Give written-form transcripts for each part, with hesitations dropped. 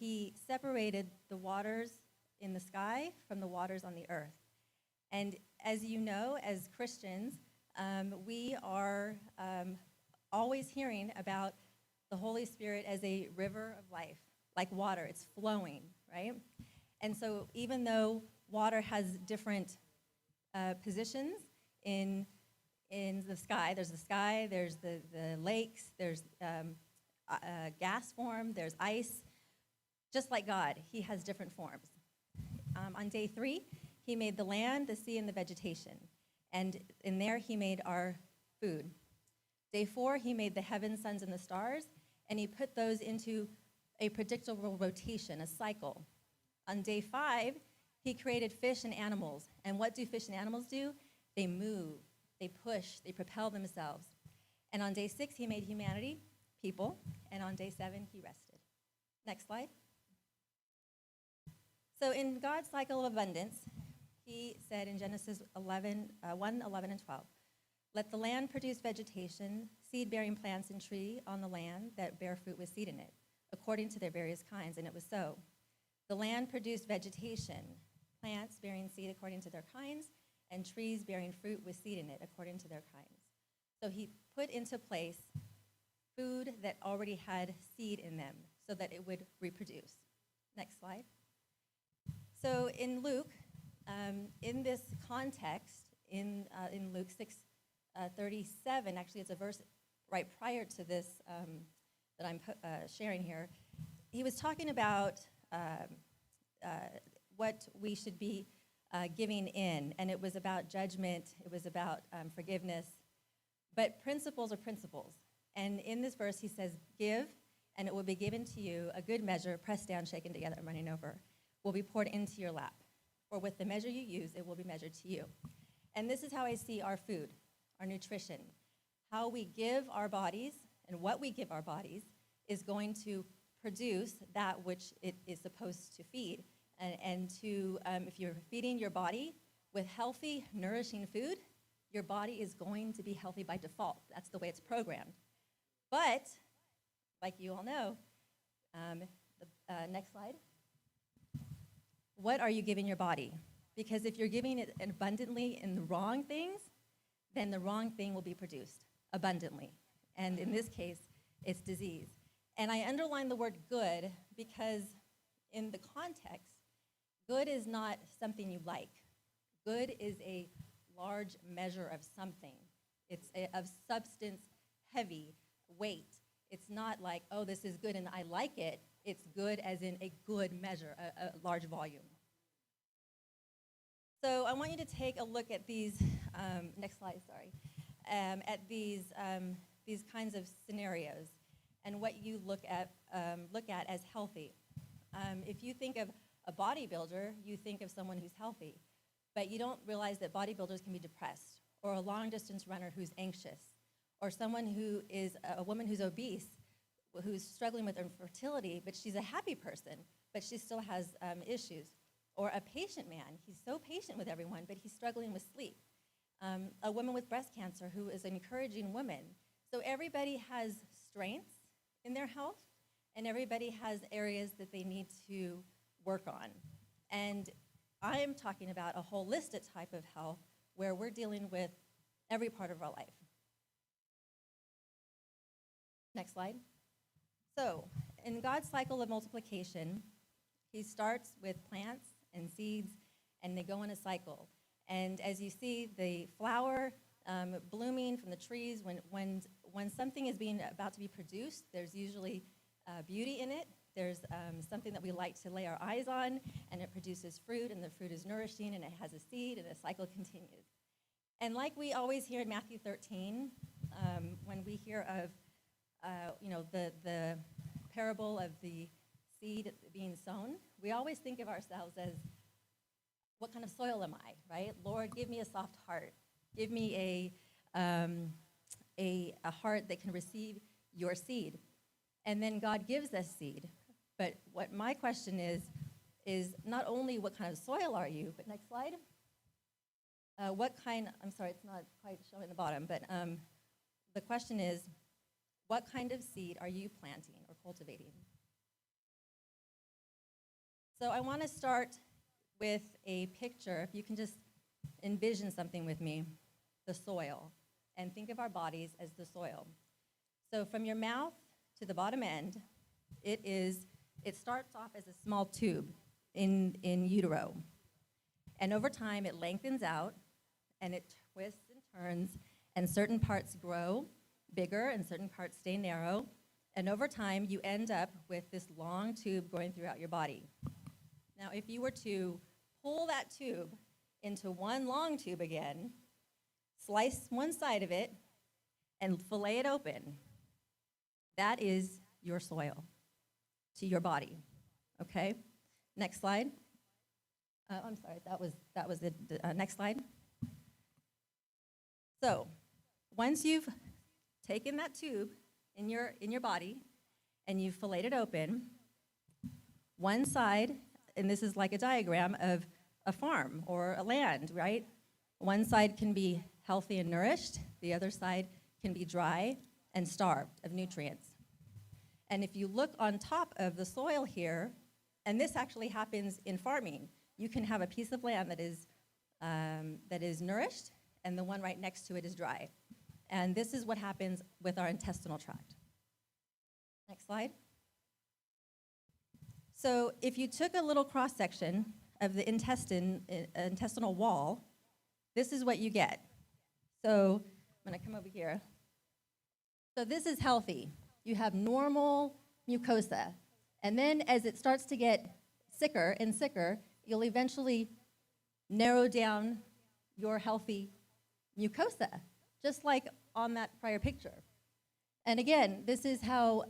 he separated the waters in the sky from the waters on the earth. And as you know, as Christians, we are always hearing about the Holy Spirit as a river of life, like water. It's flowing, right? And so even though water has different positions in the sky, there's the lakes, there's gas form, there's ice. Just like God, he has different forms. On day 3, he made the land, the sea, and the vegetation. And in there, he made our food. Day 4, he made the heavens, suns, and the stars, and he put those into a predictable rotation, a cycle. On day 5, he created fish and animals. And what do fish and animals do? They move, they push, they propel themselves. And on day 6, he made humanity, people, and on day 7, he rested. Next slide. So in God's cycle of abundance, he said in Genesis 1, 11, and 12, "Let the land produce vegetation, seed-bearing plants and tree on the land that bear fruit with seed in it, according to their various kinds." And it was so. The land produced vegetation, plants bearing seed according to their kinds, and trees bearing fruit with seed in it according to their kinds. So he put into place food that already had seed in them so that it would reproduce. Next slide. So in Luke, in this context, in Luke 6:37, actually it's a verse right prior to this that I'm sharing here, he was talking about what we should be giving in, and it was about judgment, it was about forgiveness, but principles are principles. And in this verse he says, "Give, and it will be given to you, a good measure, pressed down, shaken together, and running over, will be poured into your lap. For with the measure you use, it will be measured to you." And this is how I see our food, our nutrition. How we give our bodies and what we give our bodies is going to produce that which it is supposed to feed. And to, if you're feeding your body with healthy, nourishing food, your body is going to be healthy by default. That's the way it's programmed. But, like you all know, next slide. What are you giving your body? Because if you're giving it abundantly in the wrong things, then the wrong thing will be produced abundantly. And in this case, it's disease. And I underline the word good because in the context, good is not something you like. Good is a large measure of something. It's of substance, heavy, weight. It's not like, oh, this is good and I like it. It's good as in a good measure, a large volume. So I want you to take a look at these, next slide, sorry, at these kinds of scenarios and what you look at as healthy. If you think of a bodybuilder, you think of someone who's healthy, but you don't realize that bodybuilders can be depressed, or a long-distance runner who's anxious, or someone who is a woman who's obese, who's struggling with infertility, but she's a happy person, but she still has issues. Or a patient man, he's so patient with everyone, but he's struggling with sleep. A woman with breast cancer who is an encouraging woman. So everybody has strengths in their health, and everybody has areas that they need to work on. And I am talking about a holistic type of health where we're dealing with every part of our life. Next slide. So, in God's cycle of multiplication, he starts with plants and seeds, and they go in a cycle. And as you see, the flower blooming from the trees, when something is about to be produced, there's usually beauty in it. There's something that we like to lay our eyes on, and it produces fruit, and the fruit is nourishing, and it has a seed, and the cycle continues. And like we always hear in Matthew 13, when we hear of the parable of the seed being sown, we always think of ourselves as, what kind of soil am I, right? Lord, give me a soft heart. Give me a heart that can receive your seed. And then God gives us seed. But what my question is not only what kind of soil are you, but next slide. I'm sorry, it's not quite showing the bottom, but the question is, what kind of seed are you planting or cultivating? So I want to start with a picture. If you can just envision something with me, the soil, and think of our bodies as the soil. So from your mouth to the bottom end, it starts off as a small tube in utero. And over time, it lengthens out, and it twists and turns, and certain parts grow bigger, and certain parts stay narrow. And over time, you end up with this long tube going throughout your body. Now, if you were to pull that tube into one long tube again, slice one side of it, and fillet it open, that is your soil to your body, okay? Next slide. I'm sorry, that was the next slide. So, once you've taken that tube in your body and you've filleted it open, one side, and this is like a diagram of a farm or a land, right? One side can be healthy and nourished, the other side can be dry and starved of nutrients. And if you look on top of the soil here, and this actually happens in farming, you can have a piece of land that is nourished, and the one right next to it is dry. And this is what happens with our intestinal tract. Next slide. So if you took a little cross-section of the intestinal wall, this is what you get. So I'm going to come over here. So this is healthy. You have normal mucosa. And then as it starts to get sicker and sicker, you'll eventually narrow down your healthy mucosa, just like on that prior picture. And again, this is how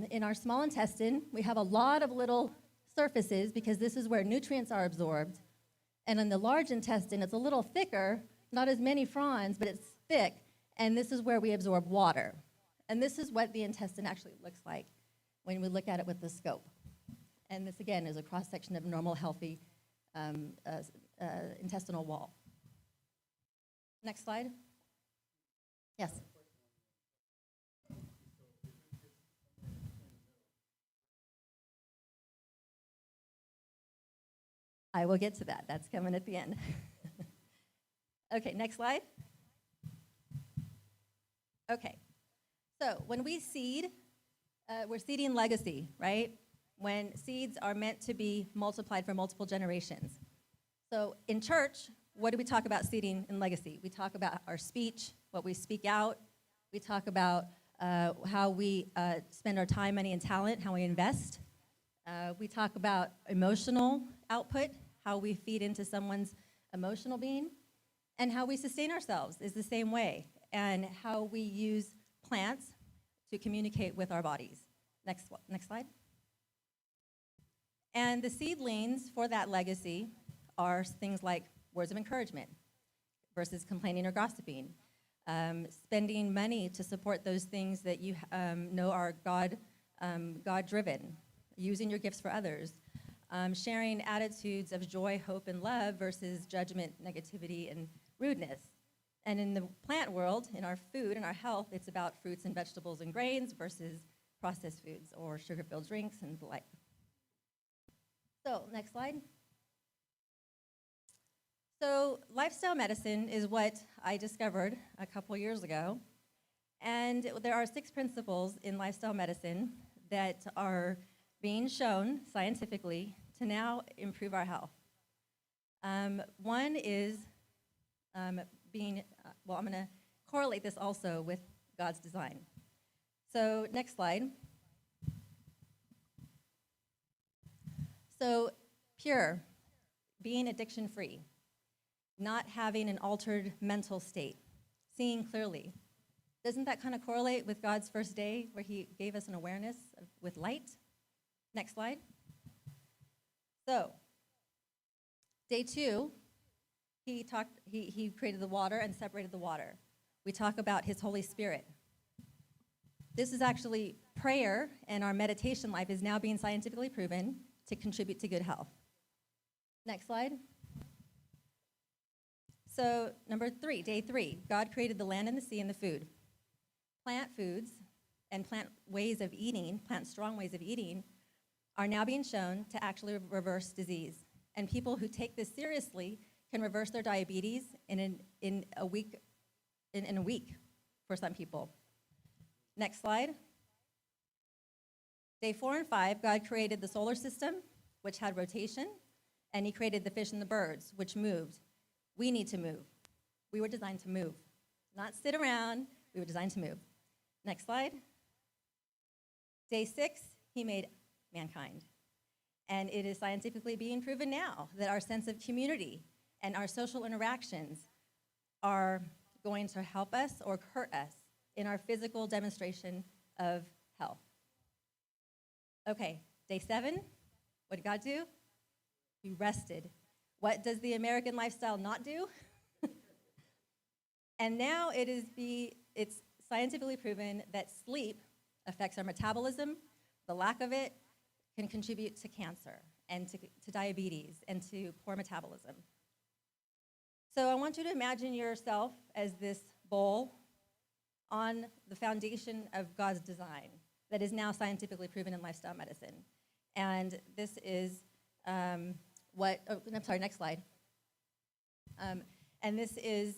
in our small intestine, we have a lot of little surfaces because this is where nutrients are absorbed. And in the large intestine, it's a little thicker, not as many fronds, but it's thick, and this is where we absorb water. And this is what the intestine actually looks like when we look at it with the scope. And this, again, is a cross-section of normal, healthy intestinal wall. Next slide. Yes? I will get to that. That's coming at the end. Okay, next slide. Okay, so when we seed, we're seeding legacy, right? When seeds are meant to be multiplied for multiple generations. So in church, what do we talk about seeding and legacy? We talk about our speech, what we speak out. We talk about how we spend our time, money, and talent, how we invest. We talk about emotional output, how we feed into someone's emotional being, and how we sustain ourselves is the same way, and how we use plants to communicate with our bodies. Next slide. And the seedlings for that legacy are things like words of encouragement versus complaining or gossiping, spending money to support those things that you know are God-driven, using your gifts for others, sharing attitudes of joy, hope, and love versus judgment, negativity, and rudeness. And in the plant world, in our food and our health, it's about fruits and vegetables and grains versus processed foods or sugar-filled drinks and the like. So, next slide. So, lifestyle medicine is what I discovered a couple years ago. And there are 6 principles in lifestyle medicine that are being shown scientifically to now improve our health. One is I'm going to correlate this also with God's design. So next slide. So pure, being addiction-free, not having an altered mental state, seeing clearly. Doesn't that kind of correlate with God's first day where he gave us an awareness with light? Next slide. So, day 2, he created the water and separated the water. We talk about his Holy Spirit. This is actually prayer, and our meditation life is now being scientifically proven to contribute to good health. Next slide. So, number 3, day 3, God created the land and the sea and the food. Plant foods and plant strong ways of eating are now being shown to actually reverse disease. And people who take this seriously can reverse their diabetes in a week for some people. Next slide. Day 4 and 5, God created the solar system, which had rotation, and he created the fish and the birds, which moved. We need to move. We were designed to move, not sit around. We were designed to move. Next slide. Day 6, he made mankind. And it is scientifically being proven now that our sense of community and our social interactions are going to help us or hurt us in our physical demonstration of health. Okay, day 7, what did God do? He rested. What does the American lifestyle not do? And now it's scientifically proven that sleep affects our metabolism. The lack of it can contribute to cancer and to diabetes and to poor metabolism. So I want you to imagine yourself as this bowl on the foundation of God's design that is now scientifically proven in lifestyle medicine. And this is next slide. And this is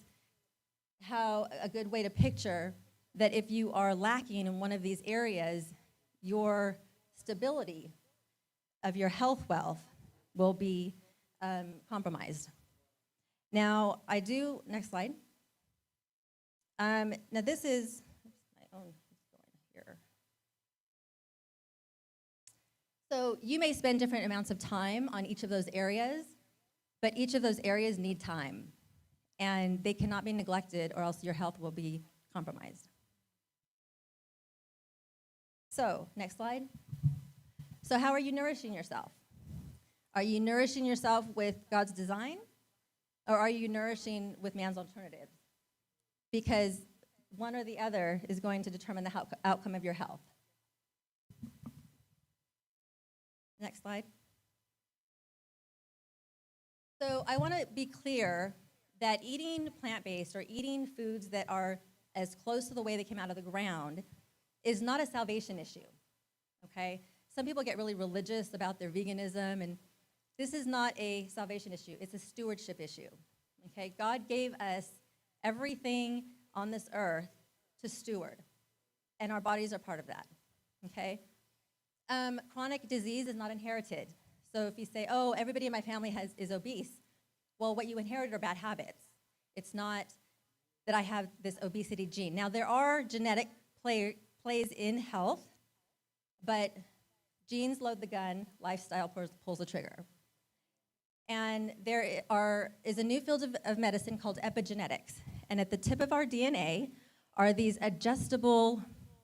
how a good way to picture that if you are lacking in one of these areas, your stability of your health wealth will be compromised. Now, next slide. Now this is, my own is going here. So you may spend different amounts of time on each of those areas, but each of those areas need time. And they cannot be neglected or else your health will be compromised. So, next slide. So how are you nourishing yourself? Are you nourishing yourself with God's design? Or are you nourishing with man's alternatives? Because one or the other is going to determine the outcome of your health. Next slide. So I want to be clear that eating plant-based or eating foods that are as close to the way they came out of the ground is not a salvation issue, okay? Some people get really religious about their veganism, and this is not a salvation issue. It's a stewardship issue, okay? God gave us everything on this earth to steward, and our bodies are part of that, okay? Chronic disease is not inherited. So if you say, oh, everybody in my family is obese, well, what you inherited are bad habits. It's not that I have this obesity gene. Now, there are genetic plays in health, but genes load the gun, lifestyle pulls the trigger. And there is a new field of medicine called epigenetics. And at the tip of our DNA are these adjustable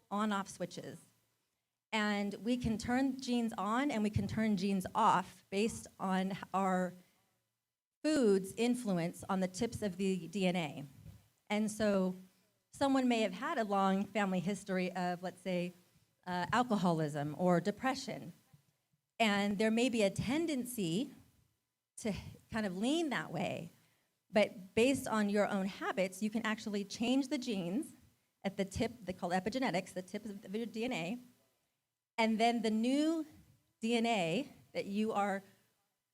on-off switches. And we can turn genes on and we can turn genes off based on our food's influence on the tips of the DNA. And so someone may have had a long family history of, let's say, alcoholism or depression. And there may be a tendency to kind of lean that way. But based on your own habits, you can actually change the genes at the tip, they call epigenetics, the tip of your DNA. And then the new DNA that you are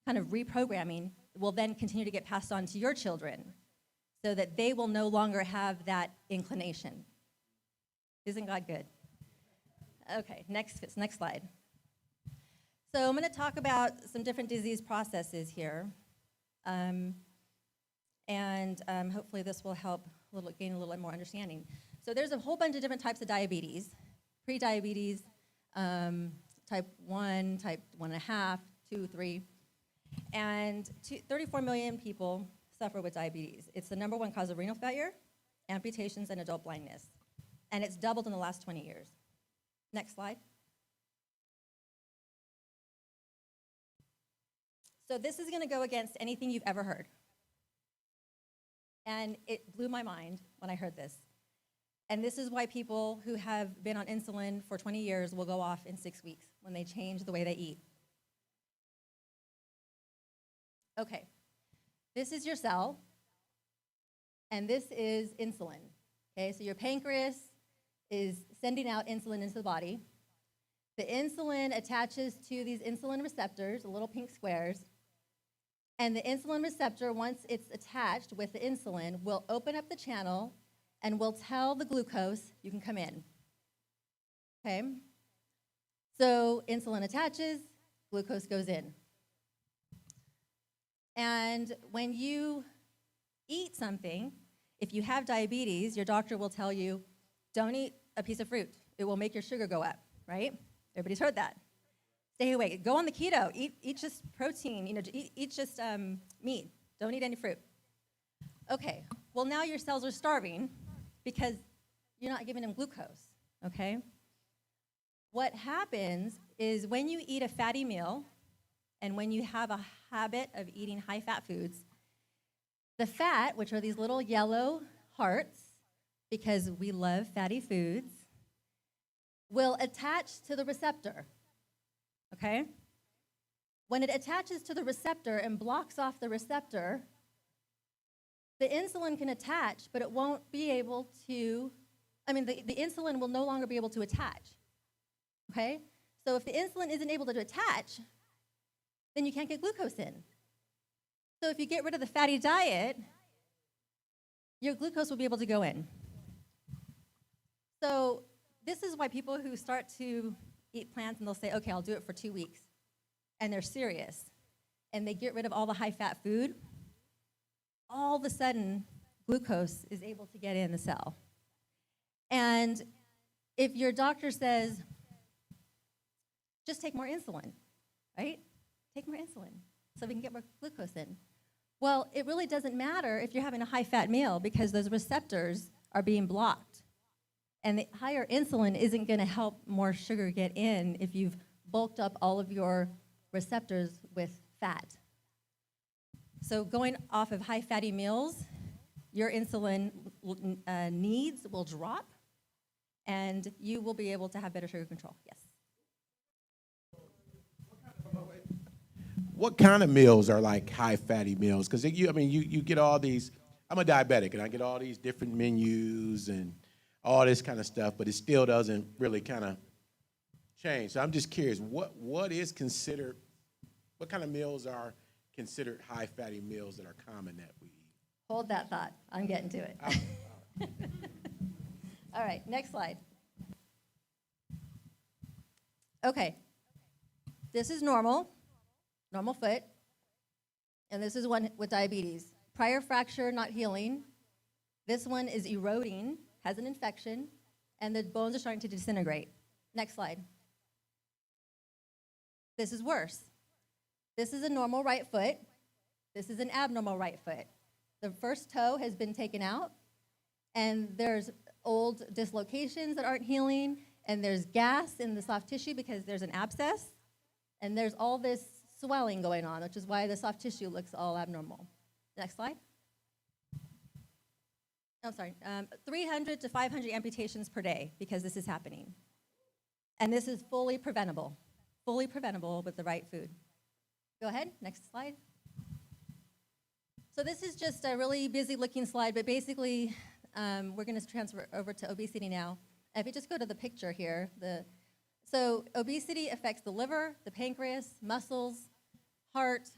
kind of reprogramming will then continue to get passed on to your children so that they will no longer have that inclination. Isn't God good? Okay, next slide. So I'm going to talk about some different disease processes here. Hopefully this will help gain a little more understanding. So there's a whole bunch of different types of diabetes. Pre-diabetes, type 1, type 1.5, 2, 3. And 34 million people suffer with diabetes. It's the number one cause of renal failure, amputations, and adult blindness. And it's doubled in the last 20 years. Next slide. So this is going to go against anything you've ever heard. And it blew my mind when I heard this. And this is why people who have been on insulin for 20 years will go off in 6 weeks when they change the way they eat. Okay, this is your cell, and this is insulin. Okay, so your pancreas is sending out insulin into the body, The insulin attaches to these insulin receptors, the little pink squares, and the insulin receptor, once it's attached with the insulin, will open up the channel and will tell the glucose, you can come in. Okay? So insulin attaches, glucose goes in. And when you eat something, if you have diabetes, your doctor will tell you, don't eat a piece of fruit. It will make your sugar go up, right? Everybody's heard that. Stay away. Go on the keto. Eat just protein. Eat just meat. Don't eat any fruit. Okay. Well, now your cells are starving because you're not giving them glucose. Okay. What happens is when you eat a fatty meal, and when you have a habit of eating high-fat foods, the fat, which are these little yellow hearts, because we love fatty foods, will attach to the receptor, okay? When it attaches to the receptor and blocks off the receptor, the insulin can attach, but it won't be able to, the insulin will no longer be able to attach, okay? So if the insulin isn't able to attach, then you can't get glucose in. So if you get rid of the fatty diet, your glucose will be able to go in. So this is why people who start to eat plants and they'll say, okay, I'll do it for 2 weeks, and they're serious, and they get rid of all the high-fat food, all of a sudden, glucose is able to get in the cell. And if your doctor says, just take more insulin, right? Take more insulin so we can get more glucose in. Well, it really doesn't matter if you're having a high-fat meal because those receptors are being blocked. And the higher insulin isn't going to help more sugar get in if you've bulked up all of your receptors with fat. So going off of high-fatty meals, your insulin needs will drop, and you will be able to have better sugar control. Yes? What kind of meals are like high-fatty meals? Because you get all these. I'm a diabetic, and I get all these different menus and all this kind of stuff, but it still doesn't really kind of change. So I'm just curious, what kind of meals are considered high-fatty meals that are common that we eat? Hold that thought. I'm getting to it. All right, next slide. Okay, this is normal foot, and this is one with diabetes. Prior fracture, not healing. This one is eroding, has an infection, and the bones are starting to disintegrate. Next slide. This is worse. This is a normal right foot. This is an abnormal right foot. The first toe has been taken out, and there's old dislocations that aren't healing, and there's gas in the soft tissue because there's an abscess, and there's all this swelling going on, which is why the soft tissue looks all abnormal. Next slide. Oh, sorry. 300 to 500 amputations per day because this is happening. And this is fully preventable with the right food. Go ahead, next slide. So this is just a really busy looking slide, but basically we're going to transfer over to obesity now. If you just go to the picture here, so obesity affects the liver, the pancreas, muscles, heart.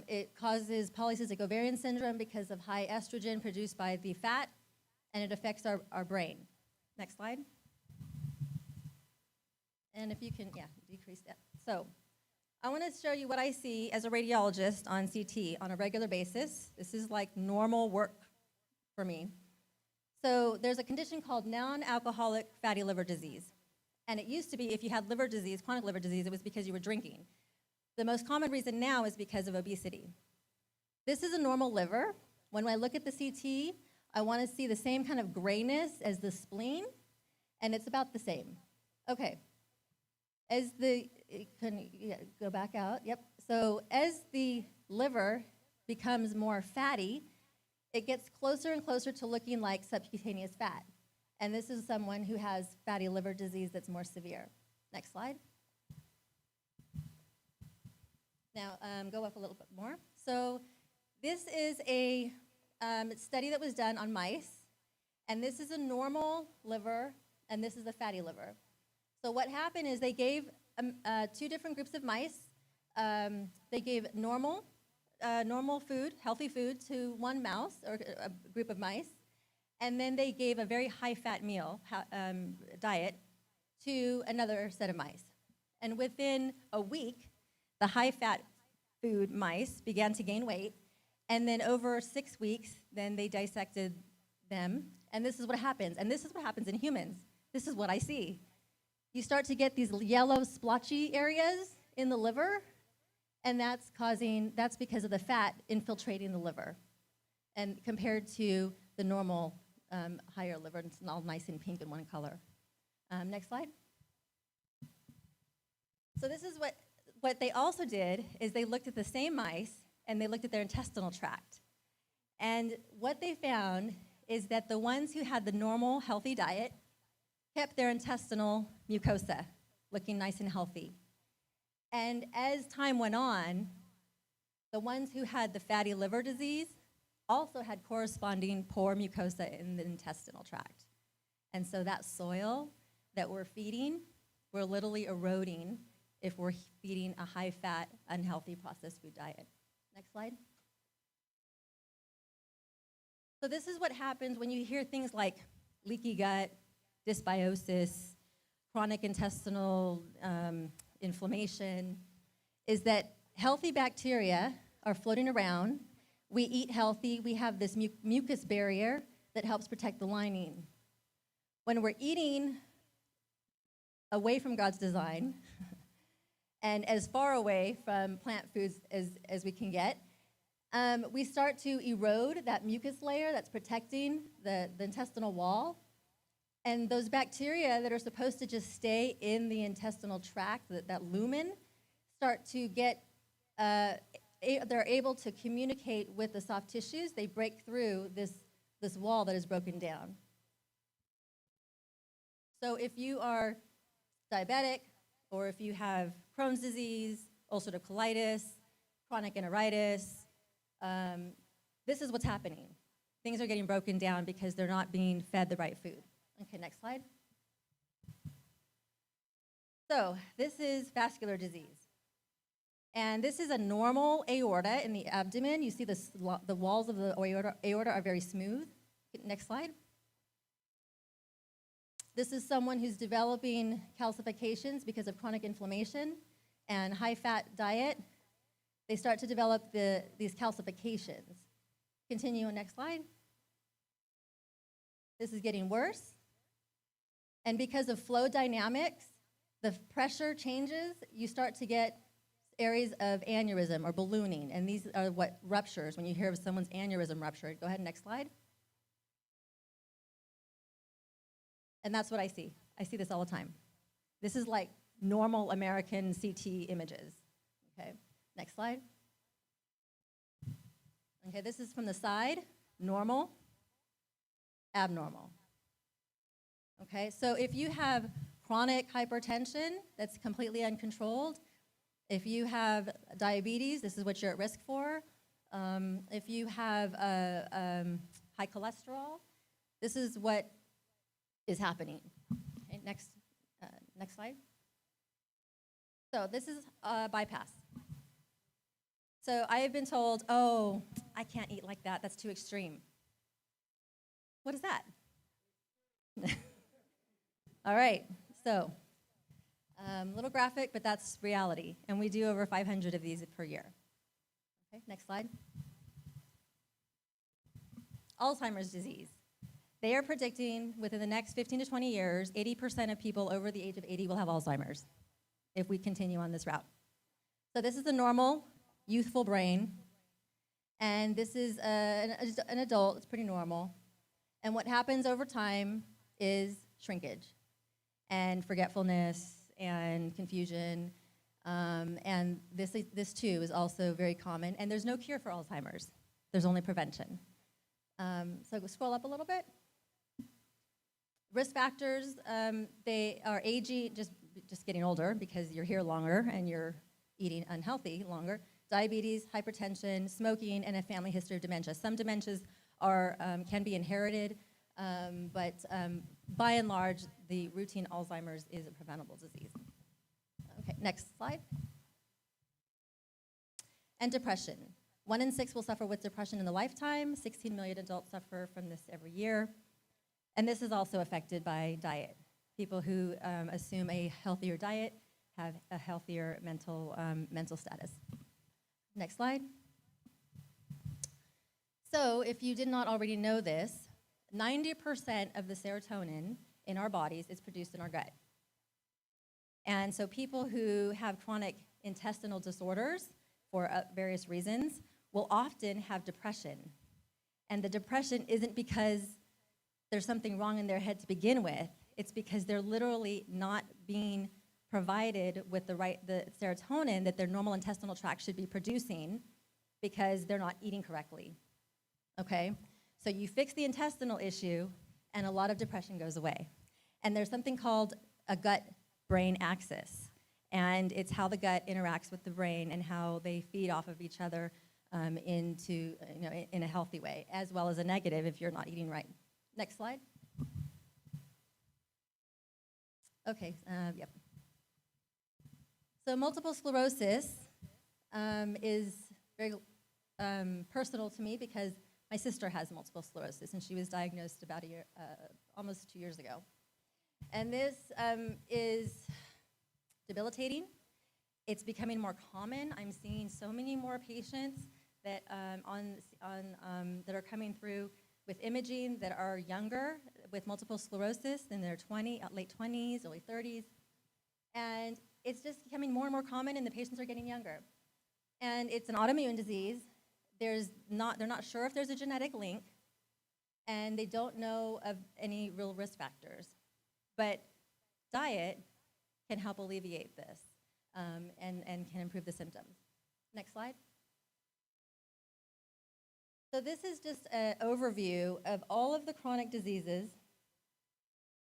It causes polycystic ovarian syndrome because of high estrogen produced by the fat, and it affects our brain. Next slide. And if you can, decrease that. So I want to show you what I see as a radiologist on CT on a regular basis. This is like normal work for me. So there's a condition called non-alcoholic fatty liver disease. And it used to be if you had liver disease, chronic liver disease, it was because you were drinking. The most common reason now is because of obesity. This is a normal liver. When I look at the CT, I want to see the same kind of grayness as the spleen, and it's about the same. Okay. Go back out? Yep. So as the liver becomes more fatty, it gets closer and closer to looking like subcutaneous fat. And this is someone who has fatty liver disease that's more severe. Next slide. Now, go up a little bit more. So this is a study that was done on mice, and this is a normal liver, and this is a fatty liver. So what happened is they gave two different groups of mice. They gave normal food, healthy food, to one mouse or a group of mice, and then they gave a very high-fat meal diet to another set of mice. And within a week, the high-fat food mice began to gain weight, and then over 6 weeks, then they dissected them, and this is what happens. And this is what happens in humans. This is what I see. You start to get these yellow splotchy areas in the liver, and that's because of the fat infiltrating the liver, and compared to the normal higher liver, it's all nice and pink in one color. Next slide. So this is what they also did is they looked at the same mice and they looked at their intestinal tract. And what they found is that the ones who had the normal healthy diet kept their intestinal mucosa looking nice and healthy. And as time went on, the ones who had the fatty liver disease also had corresponding poor mucosa in the intestinal tract. And so that soil that we're feeding, we're literally eroding if we're feeding a high-fat, unhealthy processed food diet. Next slide. So this is what happens when you hear things like leaky gut, dysbiosis, chronic intestinal inflammation, is that healthy bacteria are floating around. We eat healthy. We have this mucus barrier that helps protect the lining. When we're eating away from God's design and as far away from plant foods as we can get, we start to erode that mucus layer that's protecting the intestinal wall. And those bacteria that are supposed to just stay in the intestinal tract, that lumen, start to get, they're able to communicate with the soft tissues. They break through this wall that is broken down. So if you are diabetic, or if you have Crohn's disease, ulcerative colitis, chronic enteritis, this is what's happening. Things are getting broken down because they're not being fed the right food. Okay, next slide. So this is vascular disease. And this is a normal aorta in the abdomen. You see the walls of the aorta are very smooth. Next slide. This is someone who's developing calcifications because of chronic inflammation and high-fat diet. They start to develop these calcifications. Continue on next slide. This is getting worse. And because of flow dynamics, the pressure changes, you start to get areas of aneurysm or ballooning. And these are what ruptures, when you hear of someone's aneurysm ruptured. Go ahead, next slide. And that's what I see. I see this all the time. This is like normal American CT images. Okay, next slide. Okay, this is from the side, normal, abnormal. Okay, so if you have chronic hypertension that's completely uncontrolled, if you have diabetes, this is what you're at risk for. If you have high cholesterol, this is what is happening. Okay, next slide. So this is bypass. So I have been told, oh, I can't eat like that. That's too extreme. What is that? All right, so little graphic, but that's reality. And we do over 500 of these per year. Okay, next slide. Alzheimer's disease. They are predicting within the next 15 to 20 years, 80% of people over the age of 80 will have Alzheimer's if we continue on this route. So this is a normal, youthful brain. And this is an adult. It's pretty normal. And what happens over time is shrinkage and forgetfulness and confusion. And this too is also very common. And there's no cure for Alzheimer's. There's only prevention. So scroll up a little bit. Risk factors, they are aging, just getting older because you're here longer and you're eating unhealthy longer. Diabetes, hypertension, smoking, and a family history of dementia. Some dementias can be inherited. But by and large, the routine Alzheimer's is a preventable disease. Okay, next slide. And depression. 1 in 6 will suffer with depression in the lifetime. 16 million adults suffer from this every year. And this is also affected by diet. People who assume a healthier diet have a healthier mental status. Next slide. So if you did not already know this, 90% of the serotonin in our bodies is produced in our gut. And so people who have chronic intestinal disorders for various reasons will often have depression. And the depression isn't because there's something wrong in their head to begin with. It's because they're literally not being provided with the serotonin that their normal intestinal tract should be producing because they're not eating correctly. Okay? So you fix the intestinal issue, and a lot of depression goes away. And there's something called a gut-brain axis. And it's how the gut interacts with the brain and how they feed off of each other in a healthy way, as well as a negative if you're not eating right. Next slide. Okay, yep. So multiple sclerosis is very personal to me because my sister has multiple sclerosis, and she was diagnosed about almost 2 years ago. And this is debilitating. It's becoming more common. I'm seeing so many more patients that that are coming through with imaging that are younger with multiple sclerosis in their late 20s, early 30s. And it's just becoming more and more common, and the patients are getting younger. And it's an autoimmune disease. They're not sure if there's a genetic link, and they don't know of any real risk factors. But diet can help alleviate this and can improve the symptoms. Next slide. So this is just an overview of all of the chronic diseases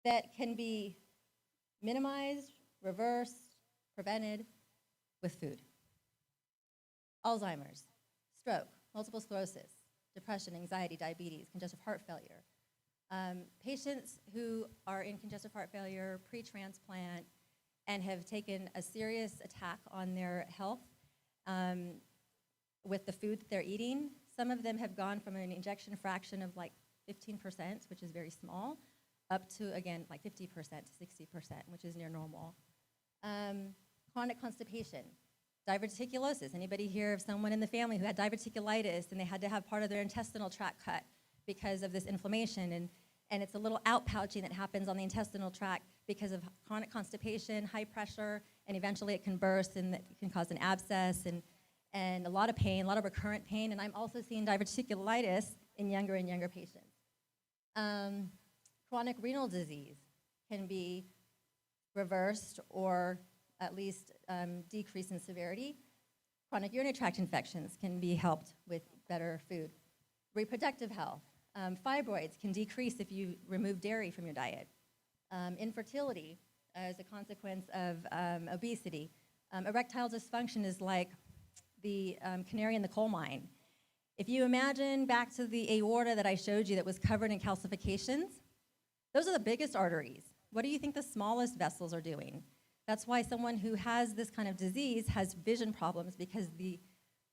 that can be minimized, reversed, prevented with food. Alzheimer's, stroke, multiple sclerosis, depression, anxiety, diabetes, congestive heart failure. Patients who are in congestive heart failure, pre-transplant, and have taken a serious attack on their health with the food that they're eating. Some of them have gone from an ejection fraction of like 15%, which is very small, up to, again, like 50% to 60%, which is near normal. Chronic constipation, diverticulosis. Anybody hear of someone in the family who had diverticulitis and they had to have part of their intestinal tract cut because of this inflammation? And it's a little outpouching that happens on the intestinal tract because of chronic constipation, high pressure, and eventually it can burst and it can cause an abscess and a lot of pain, a lot of recurrent pain. And I'm also seeing diverticulitis in younger and younger patients. Chronic renal disease can be reversed or at least decrease in severity. Chronic urinary tract infections can be helped with better food. Reproductive health. Fibroids can decrease if you remove dairy from your diet. Infertility as a consequence of obesity. Erectile dysfunction is like the canary in the coal mine. If you imagine back to the aorta that I showed you that was covered in calcifications, those are the biggest arteries. What do you think the smallest vessels are doing? That's why someone who has this kind of disease has vision problems, because the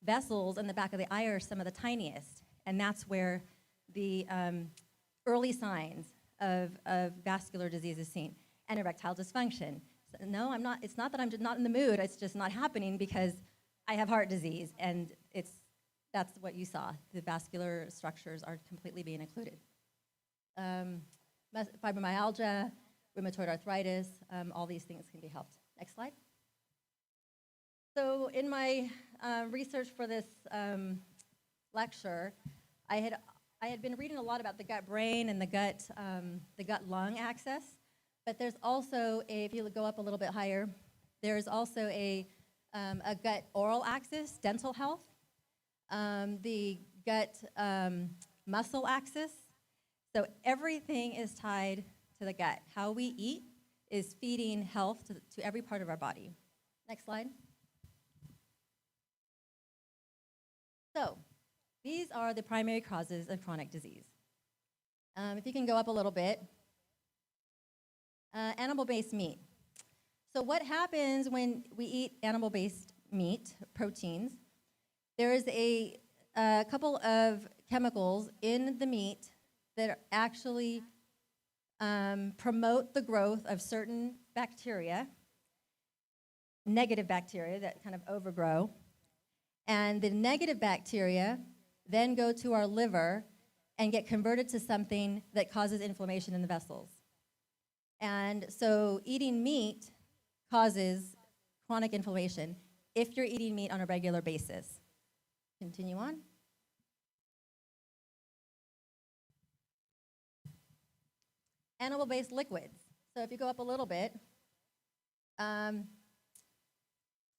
vessels in the back of the eye are some of the tiniest. And that's where the early signs of vascular disease is seen. And erectile dysfunction. So, no, I'm not. It's not that I'm just not in the mood. It's just not happening because I have heart disease, and that's what you saw. The vascular structures are completely being occluded. Fibromyalgia, rheumatoid arthritis, all these things can be helped. Next slide. So in my research for this lecture, I had been reading a lot about the gut-brain and the gut-lung axis, but there's also if you go up a little bit higher, there's also a gut-oral axis, dental health, the gut-muscle axis. So everything is tied to the gut. How we eat is feeding health to every part of our body. Next slide. So these are the primary causes of chronic disease. If you can go up a little bit. Animal-based meat. So what happens when we eat animal-based meat, proteins? There is a couple of chemicals in the meat that actually promote the growth of certain bacteria, negative bacteria that kind of overgrow. And the negative bacteria then go to our liver and get converted to something that causes inflammation in the vessels. And so eating meat causes chronic inflammation if you're eating meat on a regular basis. Continue on. Animal-based liquids. So if you go up a little bit, so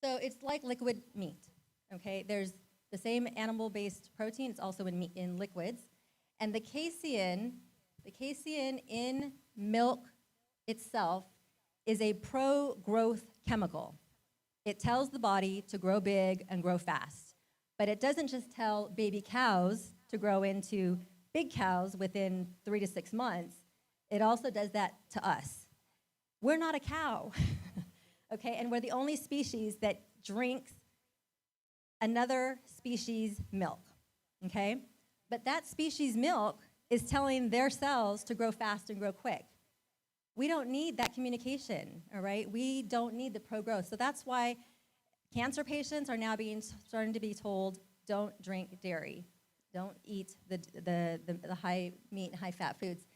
it's like liquid meat, okay? There's the same animal-based protein, it's also in meat, in liquids. And the casein in milk itself is a pro-growth chemical. It tells the body to grow big and grow fast. But it doesn't just tell baby cows to grow into big cows within 3 to 6 months. It also does that to us. We're not a cow, okay? And we're the only species that drinks another species' milk, okay? But that species' milk is telling their cells to grow fast and grow quick. We don't need that communication, all right? We don't need the pro-growth. So that's why cancer patients are now starting to be told, don't drink dairy. Don't eat the high meat, high fat foods.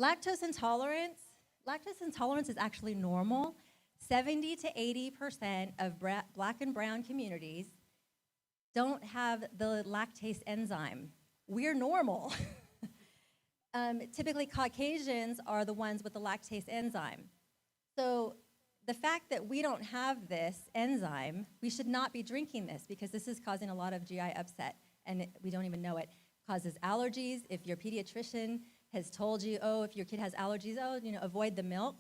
Lactose intolerance is actually normal. 70 to 80% of black and brown communities don't have the lactase enzyme. We're normal. Typically, Caucasians are the ones with the lactase enzyme. So the fact that we don't have this enzyme, we should not be drinking this because this is causing a lot of GI upset, and we don't even know it. Causes allergies. If your pediatrician has told you, oh, if your kid has allergies, avoid the milk.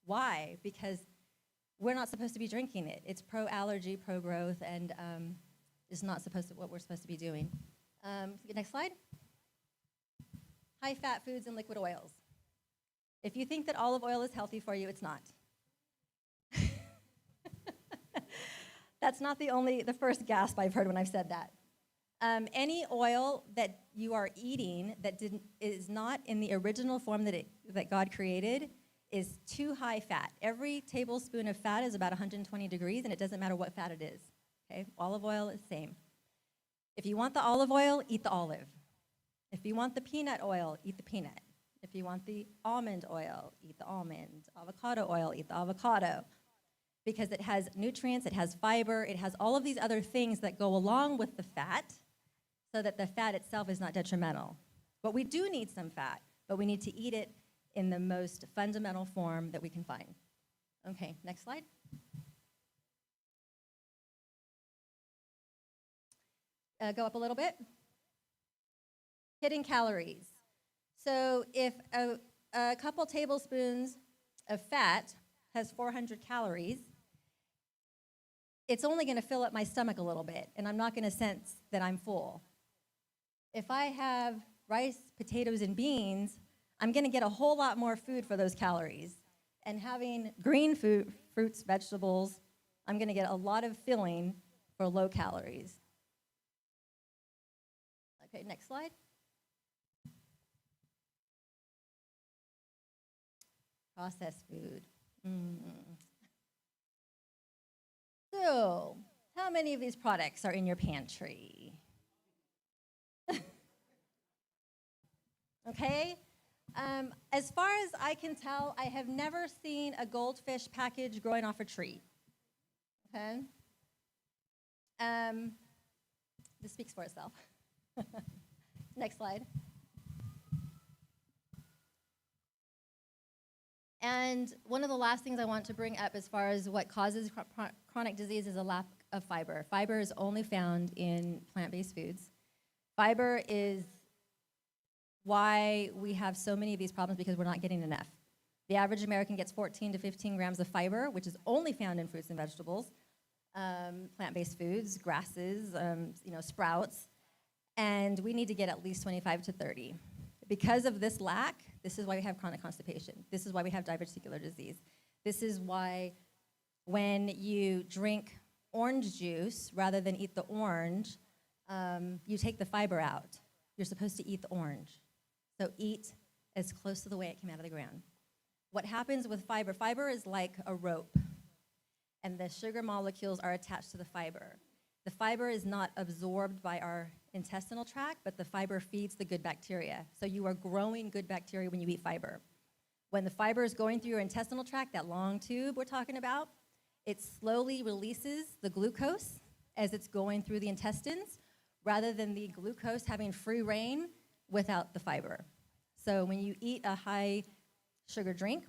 Why? Because we're not supposed to be drinking it. It's pro-allergy, pro-growth, and is not what we're supposed to be doing. Next slide. High-fat foods and liquid oils. If you think that olive oil is healthy for you, it's not. That's not the first gasp I've heard when I've said that. Any oil that you are eating that is not in the original form that God created is too high fat. Every tablespoon of fat is about 120 degrees, and it doesn't matter what fat it is. Okay? Olive oil is the same. If you want the olive oil, eat the olive. If you want the peanut oil, eat the peanut. If you want the almond oil, eat the almond. Avocado oil, eat the avocado. Because it has nutrients, it has fiber, it has all of these other things that go along with the fat so that the fat itself is not detrimental. But we do need some fat, but we need to eat it in the most fundamental form that we can find. Okay, next slide. Go up a little bit. Hidden calories. So if a couple tablespoons of fat has 400 calories, it's only going to fill up my stomach a little bit, and I'm not going to sense that I'm full. If I have rice, potatoes, and beans, I'm going to get a whole lot more food for those calories. And having green fruits, vegetables, I'm going to get a lot of filling for low calories. Okay, next slide. Processed food. So, how many of these products are in your pantry? Okay? As far as I can tell, I have never seen a goldfish package growing off a tree. Okay? This speaks for itself. Next slide. And one of the last things I want to bring up as far as what causes chronic disease is a lack of fiber. Fiber is only found in plant-based foods. Fiber is why we have so many of these problems, because we're not getting enough. The average American gets 14 to 15 grams of fiber, which is only found in fruits and vegetables, plant-based foods, grasses, sprouts, and we need to get at least 25 to 30. because of this lack, this is why we have chronic constipation. This is why we have diverticular disease. This is why when you drink orange juice, rather than eat the orange, you take the fiber out. You're supposed to eat the orange. So eat as close to the way it came out of the ground. What happens with fiber? Fiber is like a rope, and the sugar molecules are attached to the fiber. The fiber is not absorbed by our intestinal tract, but the fiber feeds the good bacteria. So you are growing good bacteria when you eat fiber. When the fiber is going through your intestinal tract, that long tube we're talking about, it slowly releases the glucose as it's going through the intestines, rather than the glucose having free reign without the fiber. So when you eat a high sugar drink,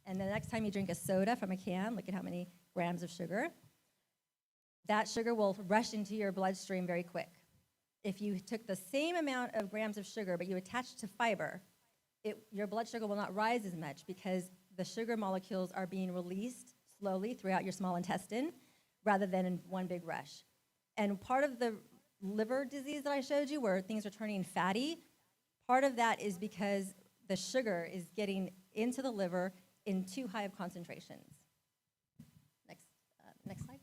and the next time you drink a soda from a can, look at how many grams of sugar, that sugar will rush into your bloodstream very quick. If you took the same amount of grams of sugar, but you attached to fiber, your blood sugar will not rise as much because the sugar molecules are being released slowly throughout your small intestine rather than in one big rush. And part of the liver disease that I showed you, where things are turning fatty, part of that is because the sugar is getting into the liver in too high of concentrations. Next slide.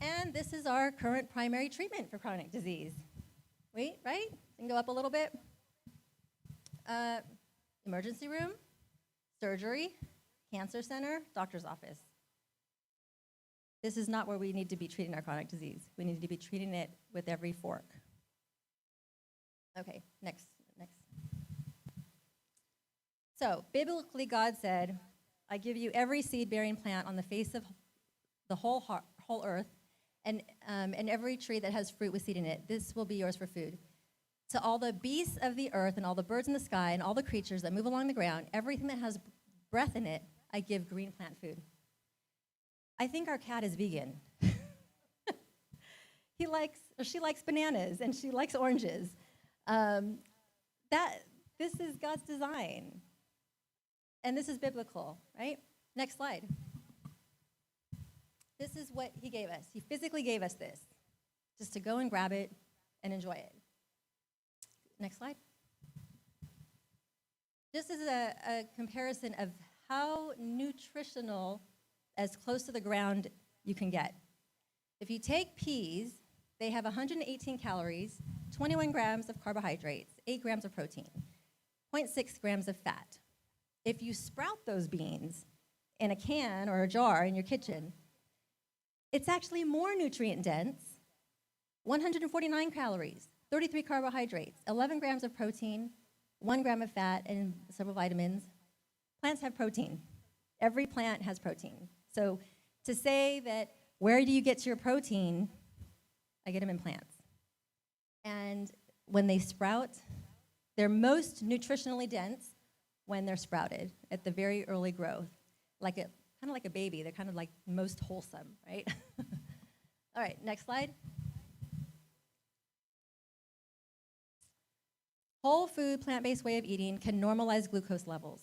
And this is our current primary treatment for chronic disease. Wait, right? And go up a little bit. Emergency room, surgery, cancer center, doctor's office. This is not where we need to be treating our chronic disease. We need to be treating it with every fork. Okay, next. So, biblically, God said, I give you every seed-bearing plant on the face of the whole earth, and every tree that has fruit with seed in it. This will be yours for food. To all the beasts of the earth and all the birds in the sky and all the creatures that move along the ground, everything that has breath in it, I give green plant food. I think our cat is vegan. She likes bananas and she likes oranges. This is God's design. And this is biblical, right? Next slide. This is what he gave us. He physically gave us this, just to go and grab it and enjoy it. Next slide. This is a comparison of how nutritional, as close to the ground you can get. If you take peas, they have 118 calories, 21 grams of carbohydrates, 8 grams of protein, 0.6 grams of fat. If you sprout those beans in a can or a jar in your kitchen, it's actually more nutrient dense, 149 calories, 33 carbohydrates, 11 grams of protein, 1 gram of fat, and several vitamins. Plants have protein. Every plant has protein. So to say that, where do you get your protein? I get them in plants. And when they sprout, they're most nutritionally dense when they're sprouted at the very early growth, kind of like a baby. They're kind of like most wholesome, right? All right, next slide. Whole food, plant-based way of eating can normalize glucose levels.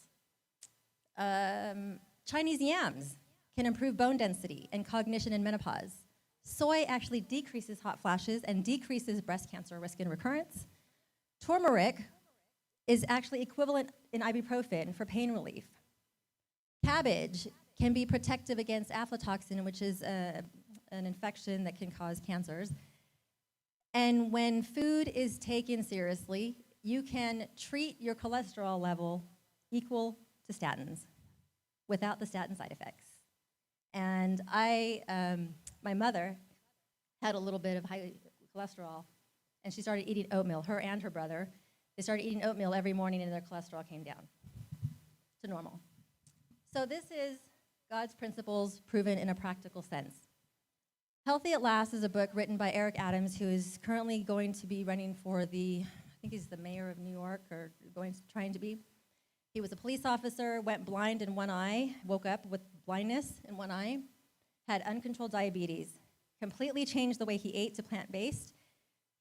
Chinese yams can improve bone density and cognition in menopause. Soy actually decreases hot flashes and decreases breast cancer risk and recurrence. Turmeric is actually equivalent in ibuprofen for pain relief. Cabbage can be protective against aflatoxin, which is an infection that can cause cancers. And when food is taken seriously, you can treat your cholesterol level equal to statins without the statin side effects. And my mother had a little bit of high cholesterol, and she started eating oatmeal, her and her brother. They started eating oatmeal every morning, and their cholesterol came down to normal. So this is God's principles proven in a practical sense. Healthy at Last is a book written by Eric Adams, who is currently going to be running for I think he's the mayor of New York, or trying to be. He was a police officer, went blind in one eye, woke up with blindness in one eye, had uncontrolled diabetes, completely changed the way he ate to plant-based,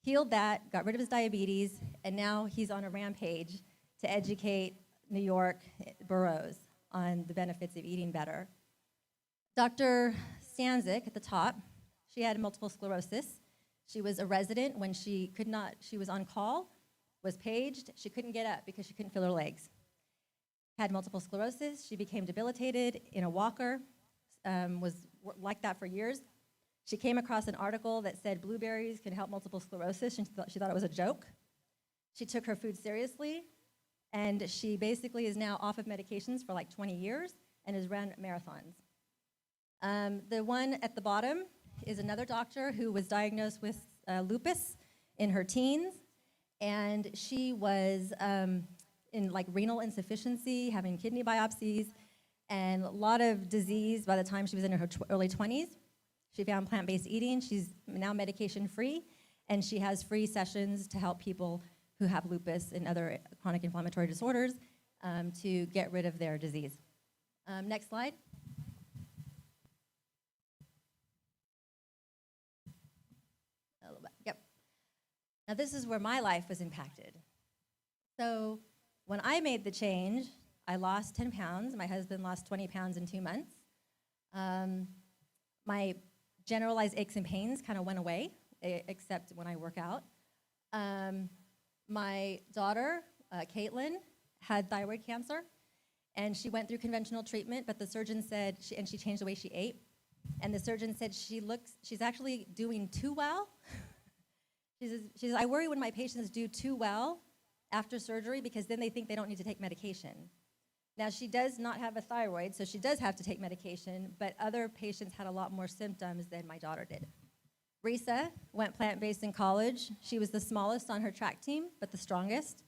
healed that, got rid of his diabetes, and now he's on a rampage to educate New York boroughs on the benefits of eating better. Dr. Stanzik at the top, she had multiple sclerosis. She was a resident when she was on call, was paged. She couldn't get up because she couldn't feel her legs. Had multiple sclerosis. She became debilitated in a walker, was like that for years. She came across an article that said blueberries can help multiple sclerosis, and she thought it was a joke. She took her food seriously, and she basically is now off of medications for like 20 years and has run marathons. The one at the bottom is another doctor who was diagnosed with lupus in her teens, and she was in like renal insufficiency, having kidney biopsies, and a lot of disease by the time she was in her early 20s. She found plant-based eating. She's now medication-free, and she has free sessions to help people who have lupus and other chronic inflammatory disorders to get rid of their disease. Next slide. Yep. Now this is where my life was impacted. So when I made the change, I lost 10 pounds. My husband lost 20 pounds in 2 months. My generalized aches and pains kind of went away, except when I work out. My daughter, Caitlin, had thyroid cancer, and she went through conventional treatment, but the surgeon said, and she changed the way she ate, and the surgeon said she's actually doing too well. She says, I worry when my patients do too well after surgery because then they think they don't need to take medication. Now, she does not have a thyroid, so she does have to take medication, but other patients had a lot more symptoms than my daughter did. Risa went plant-based in college. She was the smallest on her track team, but the strongest.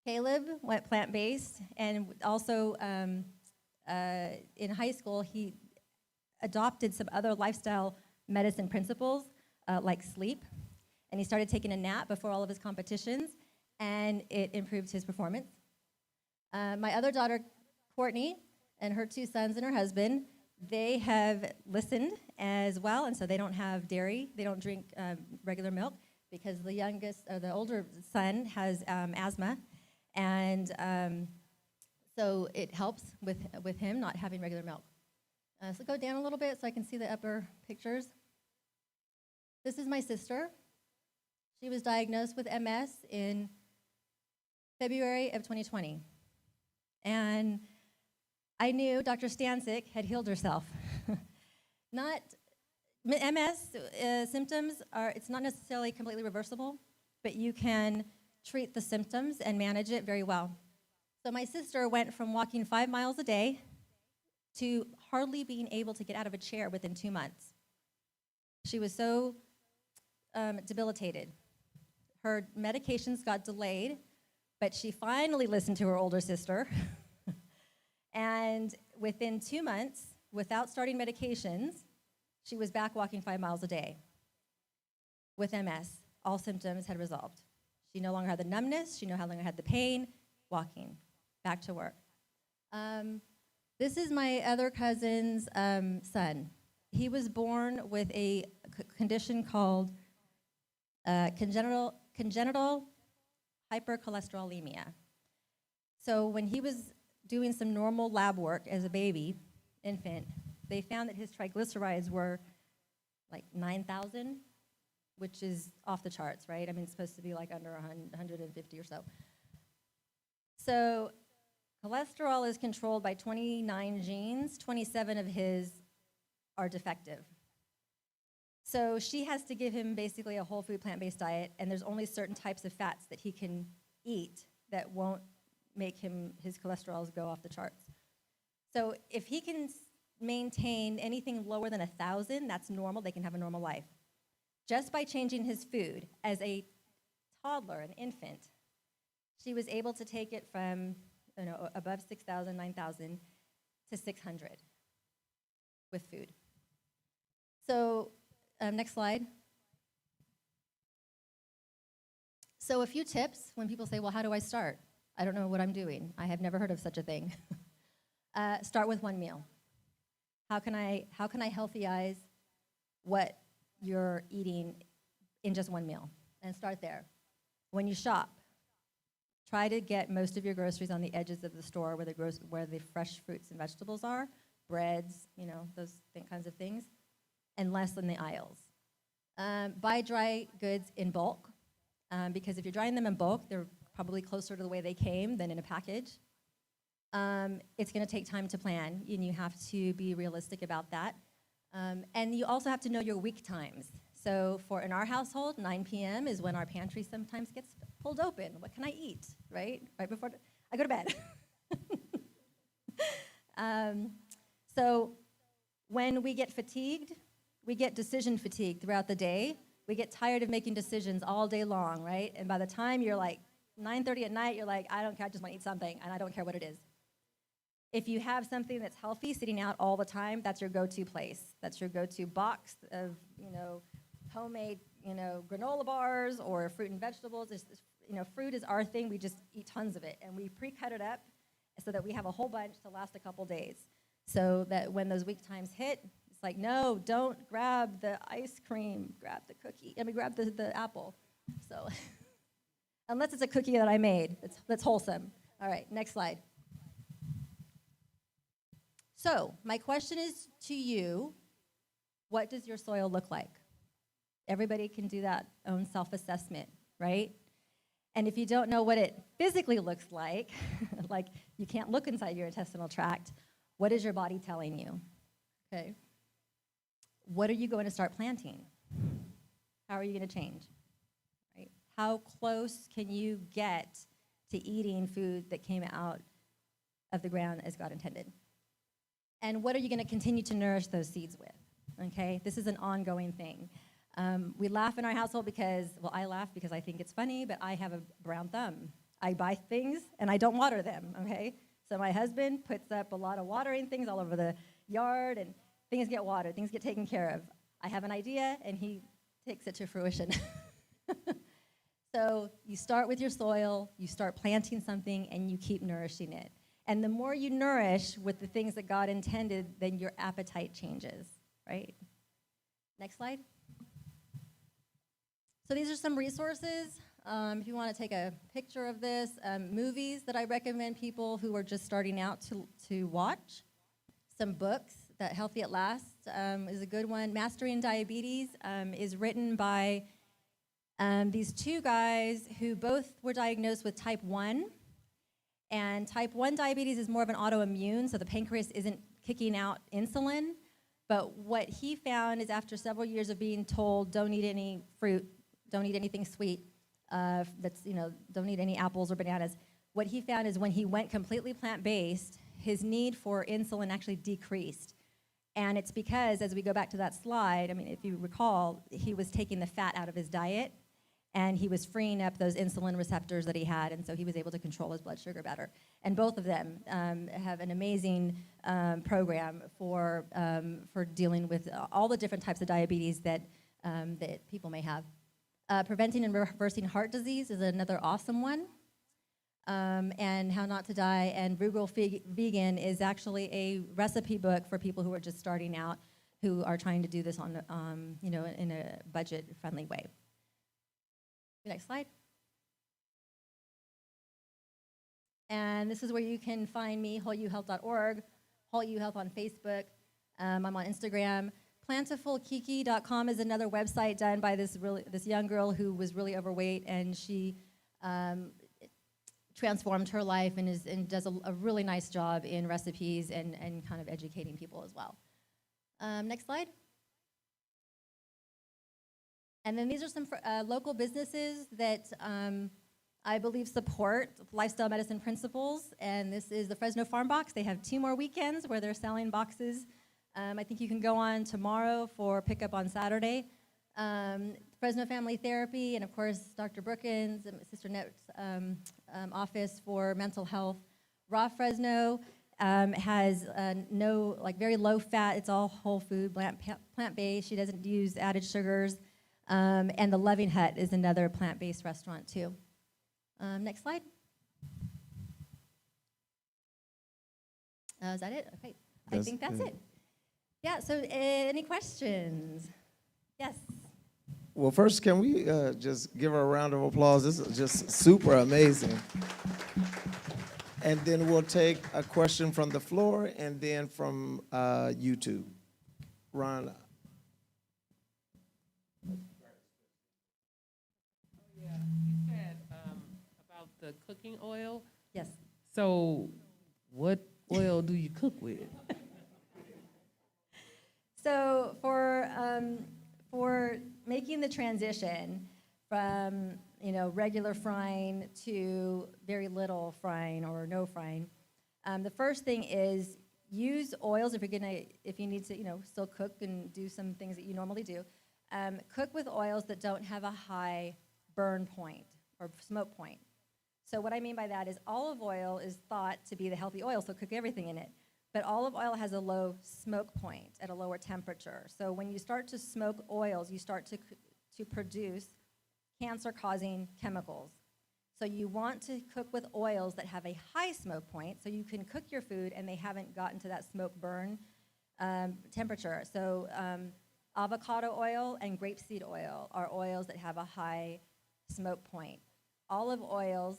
Caleb went plant-based, and also in high school, he adopted some other lifestyle medicine principles, like sleep, and he started taking a nap before all of his competitions, and it improved his performance. My other daughter, Courtney, and her 2 sons and her husband, they have listened as well, and so they don't have dairy. They don't drink regular milk because the older son has asthma, and so it helps with him not having regular milk. So go down a little bit so I can see the upper pictures. This is my sister. She was diagnosed with MS in February of 2020. And I knew Dr. Stancic had healed herself. MS symptoms it's not necessarily completely reversible, but you can treat the symptoms and manage it very well. So my sister went from walking 5 miles a day to hardly being able to get out of a chair within 2 months. She was so debilitated. Her medications got delayed, but she finally listened to her older sister. And within 2 months, without starting medications, she was back walking 5 miles a day. With MS, all symptoms had resolved. She no longer had the numbness, she no longer had the pain, walking, back to work. This is my other cousin's son. He was born with a condition called congenital hypercholesterolemia. So when he was doing some normal lab work as a baby, infant, they found that his triglycerides were like 9,000, which is off the charts, right? I mean, it's supposed to be like under 150 or so. So cholesterol is controlled by 29 genes. 27 of his are defective. So she has to give him basically a whole food plant-based diet, and there's only certain types of fats that he can eat that won't make his cholesterols go off the charts. So if he can maintain anything lower than 1,000, that's normal, they can have a normal life. Just by changing his food as a toddler, an infant, she was able to take it from above 6,000, 9,000 to 600 with food. So next slide. So a few tips when people say, well, how do I start? I don't know what I'm doing. I have never heard of such a thing. Start with one meal. How can I healthyize what you're eating in just one meal? And start there. When you shop, try to get most of your groceries on the edges of the store where the fresh fruits and vegetables are, breads, those kinds of things, and less in the aisles. Buy dry goods in bulk. because if you're drying them in bulk, they're probably closer to the way they came than in a package. It's going to take time to plan, and you have to be realistic about that. And you also have to know your week times. So in our household, 9 p.m. is when our pantry sometimes gets pulled open. What can I eat, right? Right before I go to bed. So when we get fatigued, we get decision fatigue throughout the day. We get tired of making decisions all day long, right? And by the time you're like 9:30 at night, you're like, I don't care, I just want to eat something, and I don't care what it is. If you have something that's healthy sitting out all the time, that's your go-to place. That's your go-to box of, homemade, granola bars or fruit and vegetables. Fruit is our thing. We just eat tons of it, and we pre-cut it up so that we have a whole bunch to last a couple days. So that when those week times hit, it's like, no, don't grab the ice cream, grab the cookie. Grab the apple. So, unless it's a cookie that I made, that's wholesome. All right, next slide. So, my question is to you, what does your soil look like? Everybody can do that own self-assessment, right? And if you don't know what it physically looks like, like you can't look inside your intestinal tract, what is your body telling you? Okay. What are you going to start planting? How are you going to change? Right? How close can you get to eating food that came out of the ground as God intended? And what are you going to continue to nourish those seeds with? Okay, this is an ongoing thing. We laugh in our household because, I laugh because I think it's funny, but I have a brown thumb. I buy things and I don't water them, okay? So my husband puts up a lot of watering things all over the yard, and things get watered, things get taken care of. I have an idea, and he takes it to fruition. So you start with your soil, you start planting something, and you keep nourishing it. And the more you nourish with the things that God intended, then your appetite changes, right? Next slide. So these are some resources. If you want to take a picture of this, movies that I recommend people who are just starting out to watch. Some books. That Healthy at Last is a good one. Mastering Diabetes is written by these two guys who both were diagnosed with type 1. And type 1 diabetes is more of an autoimmune, so the pancreas isn't kicking out insulin. But what he found is after several years of being told, don't eat any fruit, don't eat anything sweet, don't eat any apples or bananas, what he found is when he went completely plant-based, his need for insulin actually decreased. And it's because, as we go back to that slide, if you recall, he was taking the fat out of his diet, and he was freeing up those insulin receptors that he had, and so he was able to control his blood sugar better. And both of them have an amazing program for dealing with all the different types of diabetes that people may have. Preventing and Reversing Heart Disease is another awesome one. And How Not to Die and Frugal Vegan is actually a recipe book for people who are just starting out, who are trying to do this in a budget-friendly way. Next slide. And this is where you can find me, wholeyouhealth.org, wholeyouhealth on Facebook. I'm on Instagram. Plantifulkiki.com is another website done by this young girl who was really overweight, and she transformed her life and does a really nice job in recipes and kind of educating people as well. Next slide. And then these are some local businesses that I believe support lifestyle medicine principles, and this is the Fresno Farm Box. They have 2 more weekends where they're selling boxes. I think you can go on tomorrow for pickup on Saturday. Fresno Family Therapy, and of course, Dr. Brookins, Sister Net's office for mental health. Raw Fresno has very low fat. It's all whole food, plant-based. She doesn't use added sugars. And the Loving Hut is another plant-based restaurant too. Next slide. Is that it? Okay. I think that's it. Yeah, so any questions? Yes. Well, first, can we just give her a round of applause? This is just super amazing. And then we'll take a question from the floor and then from YouTube. Ron. So what oil do you cook with? So for making the transition from regular frying to very little frying or no frying, the first thing is use oils if you need to still cook and do some things that you normally do. Cook with oils that don't have a high burn point or smoke point. So what I mean by that is olive oil is thought to be the healthy oil, so cook everything in it. But olive oil has a low smoke point at a lower temperature. So when you start to smoke oils, you start to produce cancer-causing chemicals. So you want to cook with oils that have a high smoke point, so you can cook your food and they haven't gotten to that smoke burn temperature. So avocado oil and grapeseed oil are oils that have a high smoke point. Olive oils,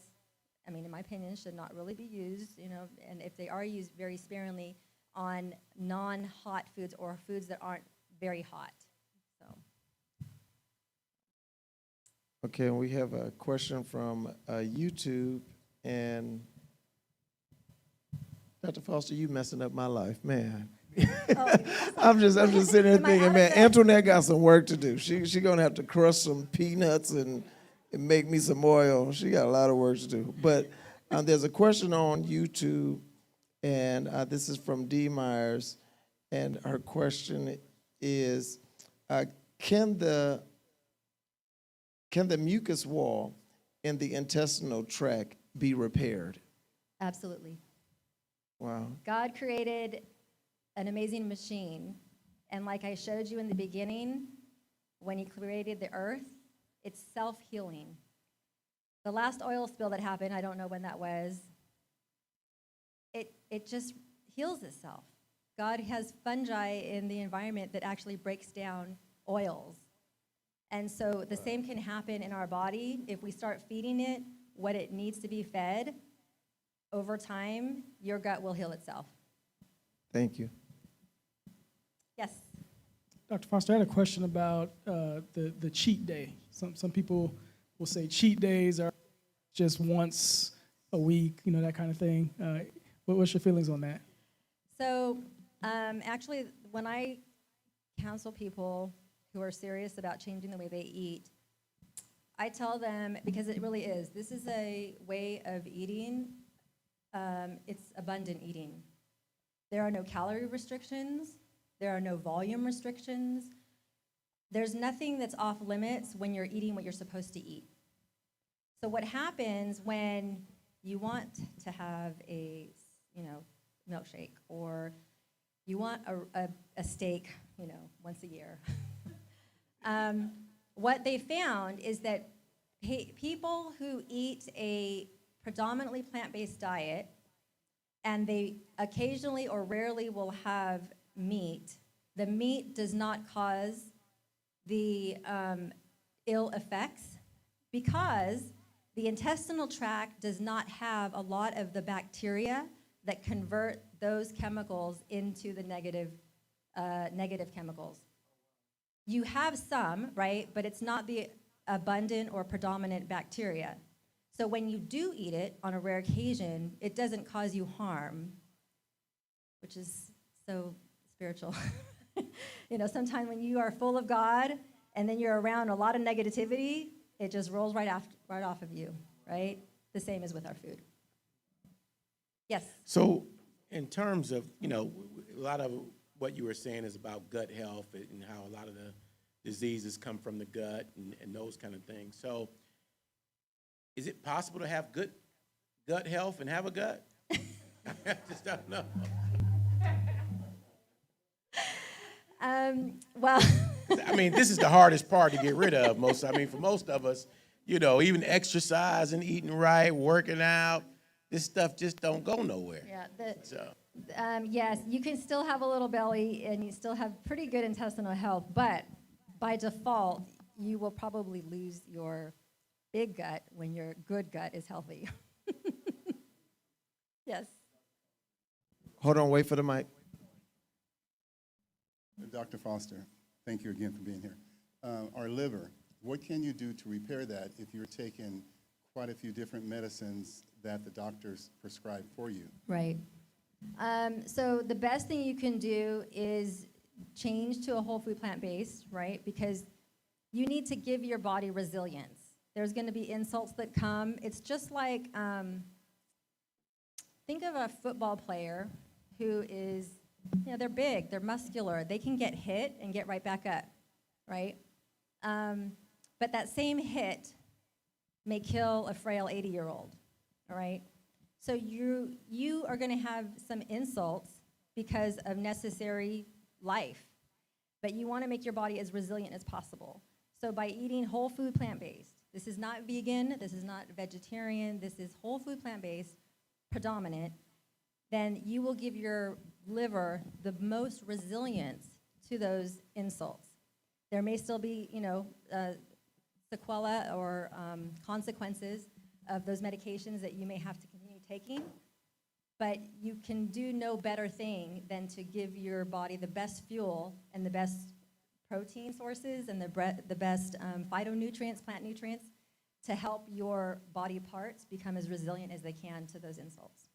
in my opinion, should not really be used, and if they are used, very sparingly on non-hot foods or foods that aren't very hot. So. Okay, we have a question from YouTube, and Dr. Foster, you messing up my life, man. Oh, I'm just sitting there Am I thinking, out man, of Antoinette got some work to do. She gonna have to crush some peanuts and make me some oil. She got a lot of work to do. But there's a question on YouTube, and this is from D. Myers, and her question is, can the mucus wall in the intestinal tract be repaired? Absolutely. Wow. God created an amazing machine, and like I showed you in the beginning, when he created the earth, it's self-healing. The last oil spill that happened, I don't know when that was, it just heals itself. God has fungi in the environment that actually breaks down oils. And so the same can happen in our body. If we start feeding it what it needs to be fed, over time, your gut will heal itself. Thank you. Yes. Dr. Foster, I had a question about the cheat day. Some people will say cheat days are just once a week, that kind of thing. What's your feelings on that? So actually, when I counsel people who are serious about changing the way they eat, I tell them, because it really is, this is a way of eating, it's abundant eating. There are no calorie restrictions. There are no volume restrictions. There's nothing that's off limits when you're eating what you're supposed to eat. So what happens when you want to have a, milkshake, or you want a steak, once a year? What they found is that people who eat a predominantly plant-based diet, and they occasionally or rarely will have meat, the meat does not cause the ill effects because the intestinal tract does not have a lot of the bacteria that convert those chemicals into the negative chemicals. You have some, right, but it's not the abundant or predominant bacteria. So when you do eat it on a rare occasion, it doesn't cause you harm, which is so spiritual. Sometimes when you are full of God and then you're around a lot of negativity, it just rolls right off of you, right? The same as with our food. Yes? So in terms of, a lot of what you were saying is about gut health and how a lot of the diseases come from the gut and those kind of things. So is it possible to have good gut health and have a gut? I just don't know. Well, This is the hardest part to get rid of. For most of us, even exercising, eating right, working out, this stuff just don't go nowhere. yeah. Yes, you can still have a little belly and you still have pretty good intestinal health, but by default, you will probably lose your big gut when your good gut is healthy. Yes. Hold on, wait for the mic. Dr. Foster, thank you again for being here. Our liver, what can you do to repair that if you're taking quite a few different medicines that the doctors prescribe for you. Right. So the best thing you can do is change to a whole food plant-based, right? Because you need to give your body resilience. There's going to be insults that come. It's just like, think of a football player who is, they're big, they're muscular. They can get hit and get right back up, right? But that same hit may kill a frail 80-year-old, all right? So you are going to have some insults because of necessary life, but you want to make your body as resilient as possible. So by eating whole food plant-based, this is not vegan, this is not vegetarian, this is whole food plant-based, predominant, then you will give your liver the most resilience to those insults. There may still be, sequela or consequences of those medications that you may have to continue taking, but you can do no better thing than to give your body the best fuel and the best protein sources and the best phytonutrients, plant nutrients, to help your body parts become as resilient as they can to those insults.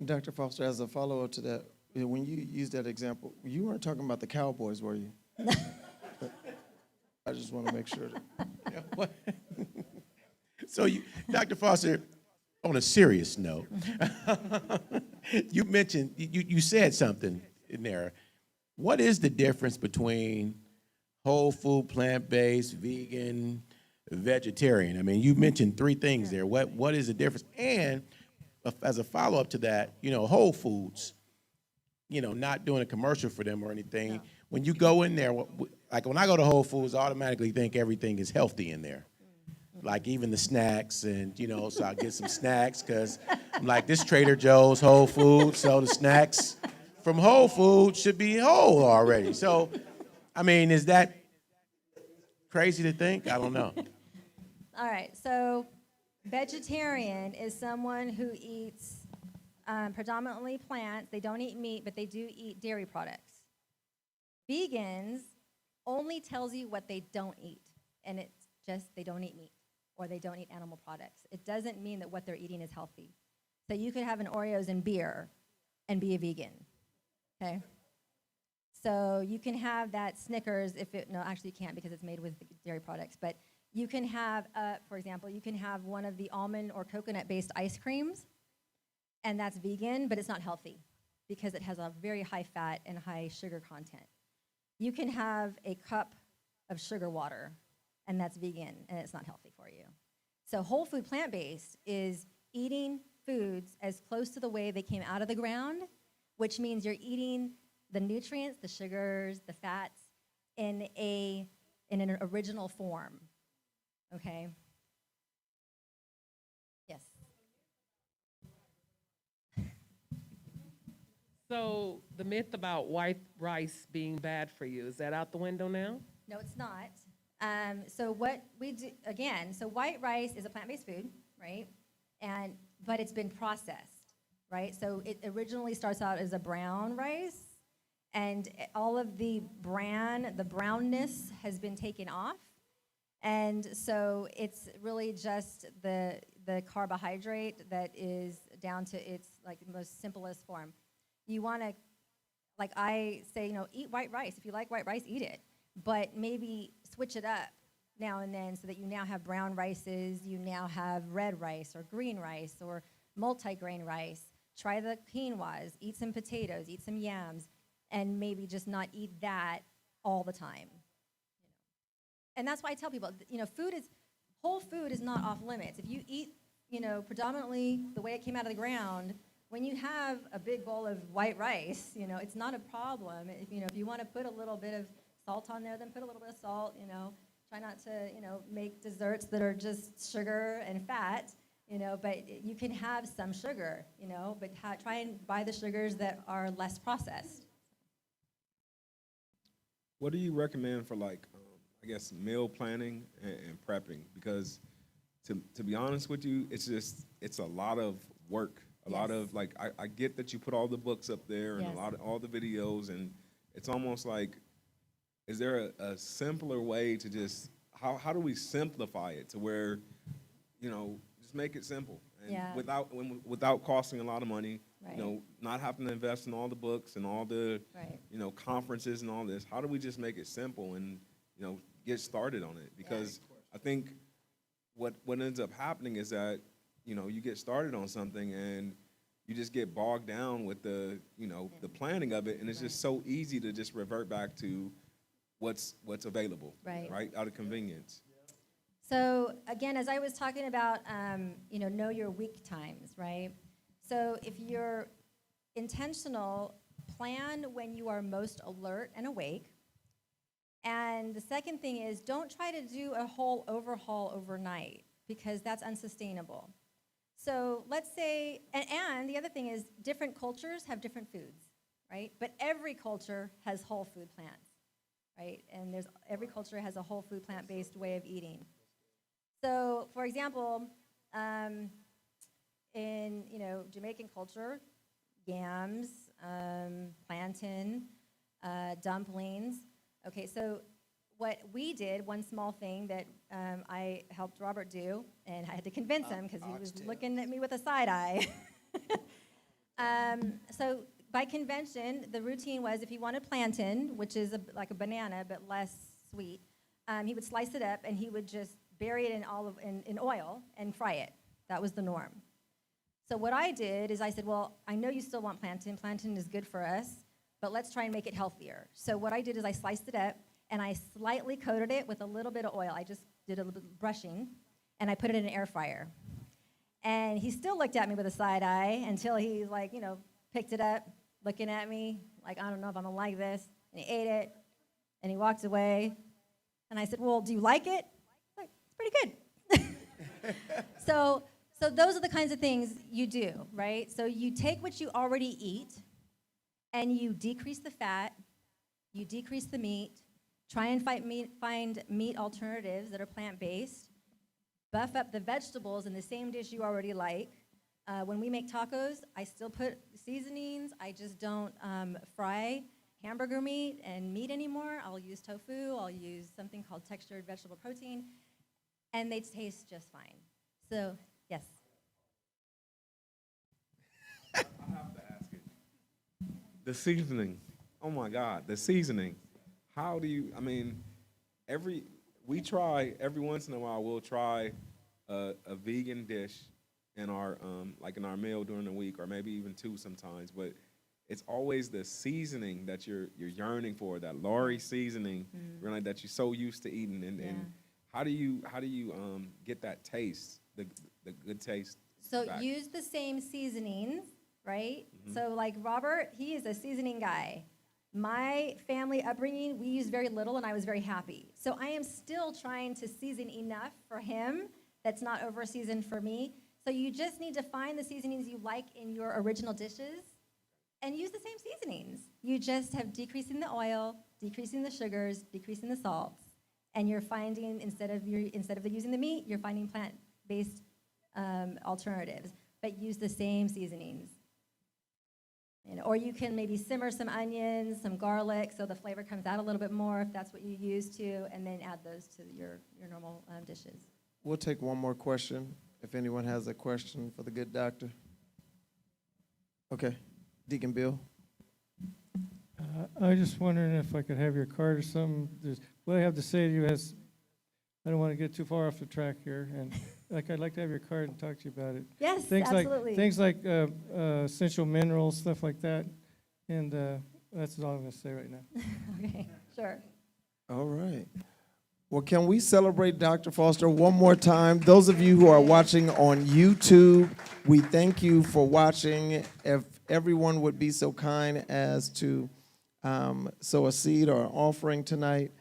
Dr. Foster, as a follow-up to that, when you used that example, you weren't talking about the Cowboys, were you? I just want to make sure. So, Dr. Foster, on a serious note, you mentioned, you said something in there. What is the difference between whole food, plant-based, vegan, vegetarian? I mean, you mentioned three things there. What is the difference? And as a follow-up to that, Whole Foods, not doing a commercial for them or anything. No. When you go in there, like when I go to Whole Foods, I automatically think everything is healthy in there. Like even the snacks, and so I get some snacks because I'm like, this Trader Joe's Whole Foods, so the snacks from Whole Foods should be whole already. So, I mean, is that crazy to think? I don't know. All right, so vegetarian is someone who eats predominantly plants. They don't eat meat, but they do eat dairy products. Vegans only tells you what they don't eat, and it's just they don't eat meat or they don't eat animal products. It doesn't mean that what they're eating is healthy. So you could have an Oreos and beer and be a vegan, okay? So you can have that Snickers no, actually you can't because it's made with dairy products, but you can have, for example, you can have one of the almond or coconut-based ice creams, and that's vegan, but it's not healthy because it has a very high fat and high sugar content. You can have a cup of sugar water, and that's vegan, and it's not healthy for you. So whole food plant-based is eating foods as close to the way they came out of the ground, which means you're eating the nutrients, the sugars, the fats, in an original form, okay? Yes. So the myth about white rice being bad for you, is that out the window now? No, it's not. So what we do, again, so white rice is a plant-based food, right? But it's been processed, right? So it originally starts out as a brown rice, and all of the brownness has been taken off. And so it's really just the carbohydrate that is down to its like most simplest form. You want to, like I say, eat white rice. If you like white rice, eat it. But maybe switch it up now and then so that you now have brown rices, you now have red rice or green rice or multi-grain rice. Try the quinoas, eat some potatoes, eat some yams, and maybe just not eat that all the time. And that's why I tell people, whole food is not off limits. If you eat, predominantly the way it came out of the ground, when you have a big bowl of white rice, it's not a problem. If you want to put a little bit of salt on there, then put a little bit of salt, Try not to, make desserts that are just sugar and fat, but you can have some sugar, but try and buy the sugars that are less processed. What do you recommend for meal planning and prepping? Because to be honest with you, it's a lot of work. A lot of I get that you put all the books up there and all the videos, and it's almost like, is there a simpler way to just, how do we simplify it to where, just make it simple And Yeah. without costing a lot of money, Right. you know, not having to invest in all the books and all the, Right. you know, conferences and all this. How do we just make it simple and, you know, get started on it? Because I think what ends up happening is that, you know, you get started on something and you just get bogged down with the, you know, the planning of it, and it's just so easy to just revert back to what's available, Right. out of convenience. So again, as I was talking about, you know your week times, right? So if you're intentional, plan when you are most alert and awake. And the second thing is, don't try to do a whole overhaul overnight, because that's unsustainable. So let's say, and the other thing is, different cultures have different foods, right? But every culture has whole food plants, right? And every culture has a whole food plant-based way of eating. So, for example, in Jamaican culture, yams, plantain, dumplings. Okay, so what we did, one small thing that I helped Robert do, and I had to convince him because he was looking at me with a side eye. So by convention, the routine was, if he wanted plantain, which is like a banana but less sweet, he would slice it up and he would just bury it in oil and fry it. That was the norm. So what I did is I said, well, I know you still want plantain. Plantain is good for us, but let's try and make it healthier. So what I did is I sliced it up, and I slightly coated it with a little bit of oil. I just did a little bit of brushing, and I put it in an air fryer. And he still looked at me with a side eye until he, picked it up, looking at me like, I don't know if I'm going to like this. And he ate it, and he walked away. And I said, well, do you like it? He's like, it's pretty good. So those are the kinds of things you do, right? So you take what you already eat, and you decrease the fat, you decrease the meat, try and find meat alternatives that are plant-based, buff up the vegetables in the same dish you already like. When we make tacos, I still put seasonings. I just don't fry hamburger meat and meat anymore. I'll use tofu. I'll use something called textured vegetable protein, and they taste just fine. So, yes. I have to ask it. The seasoning. Oh my God, the seasoning. How do you, we try, every once in a while, we'll try a vegan dish in our, in our meal during the week, or maybe even two sometimes, but it's always the seasoning that you're yearning for, that Lori seasoning, really, that you're so used to eating. And how do you get that taste, the good taste? So back? use the same seasonings, right? So like Robert, he is a seasoning guy. My family upbringing, we used very little, and I was very happy. So I am still trying to season enough for him that's not over-seasoned for me. So you just need to find the seasonings you like in your original dishes and use the same seasonings. You just have decreasing the oil, decreasing the sugars, decreasing the salts, and you're finding, instead of using the meat, you're finding plant-based alternatives, but use the same seasonings. Or you can maybe simmer some onions, some garlic, so the flavor comes out a little bit more if that's what you used to, and then add those to your normal dishes. We'll take one more question, if anyone has a question for the good doctor. Okay, Deacon Bill. I was just wondering if I could have your card or something. What I have to say to you is, I don't want to get too far off the track here, and I'd like to have your card and talk to you about it. Yes, Things absolutely. like essential minerals, stuff like that, and that's all I'm going to say right now. Okay, sure. All right. Well, can we celebrate Dr. Foster one more time? Those of you who are watching on YouTube, we thank you for watching. If everyone would be so kind as to sow a seed or an offering tonight,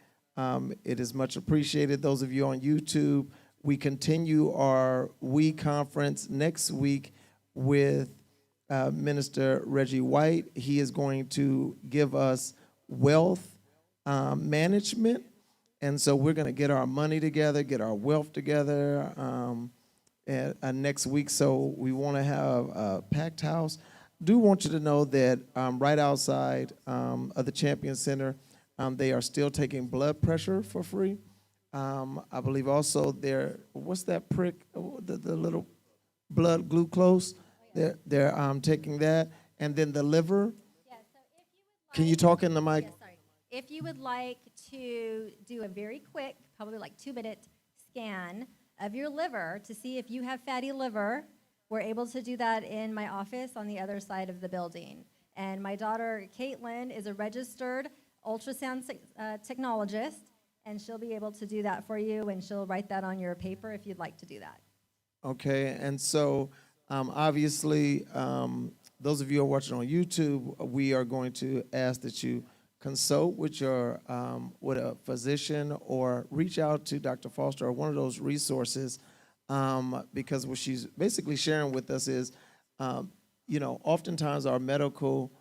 it is much appreciated. Those of you on YouTube, we continue our WE conference next week with Minister Reggie White. He is going to give us wealth management. And so we're going to get our money together, get our wealth together next week. So we want to have a packed house. Do want you to know that right outside of the Champion Center, they are still taking blood pressure for free. I believe also what's that prick, the little blood glucose. They're taking that. And then the liver. Yeah, so if you would Can you like- talk in the mic? Yeah, sorry. If you would like to do a very quick, probably like 2-minute scan of your liver to see if you have fatty liver, we're able to do that in my office on the other side of the building. And my daughter, Caitlin, is a registered ultrasound technologist, and she'll be able to do that for you, and she'll write that on your paper if you'd like to do that. Okay, and so obviously, those of you who are watching on YouTube, we are going to ask that you consult with your with a physician or reach out to Dr. Foster or one of those resources, because what she's basically sharing with us is, oftentimes our medical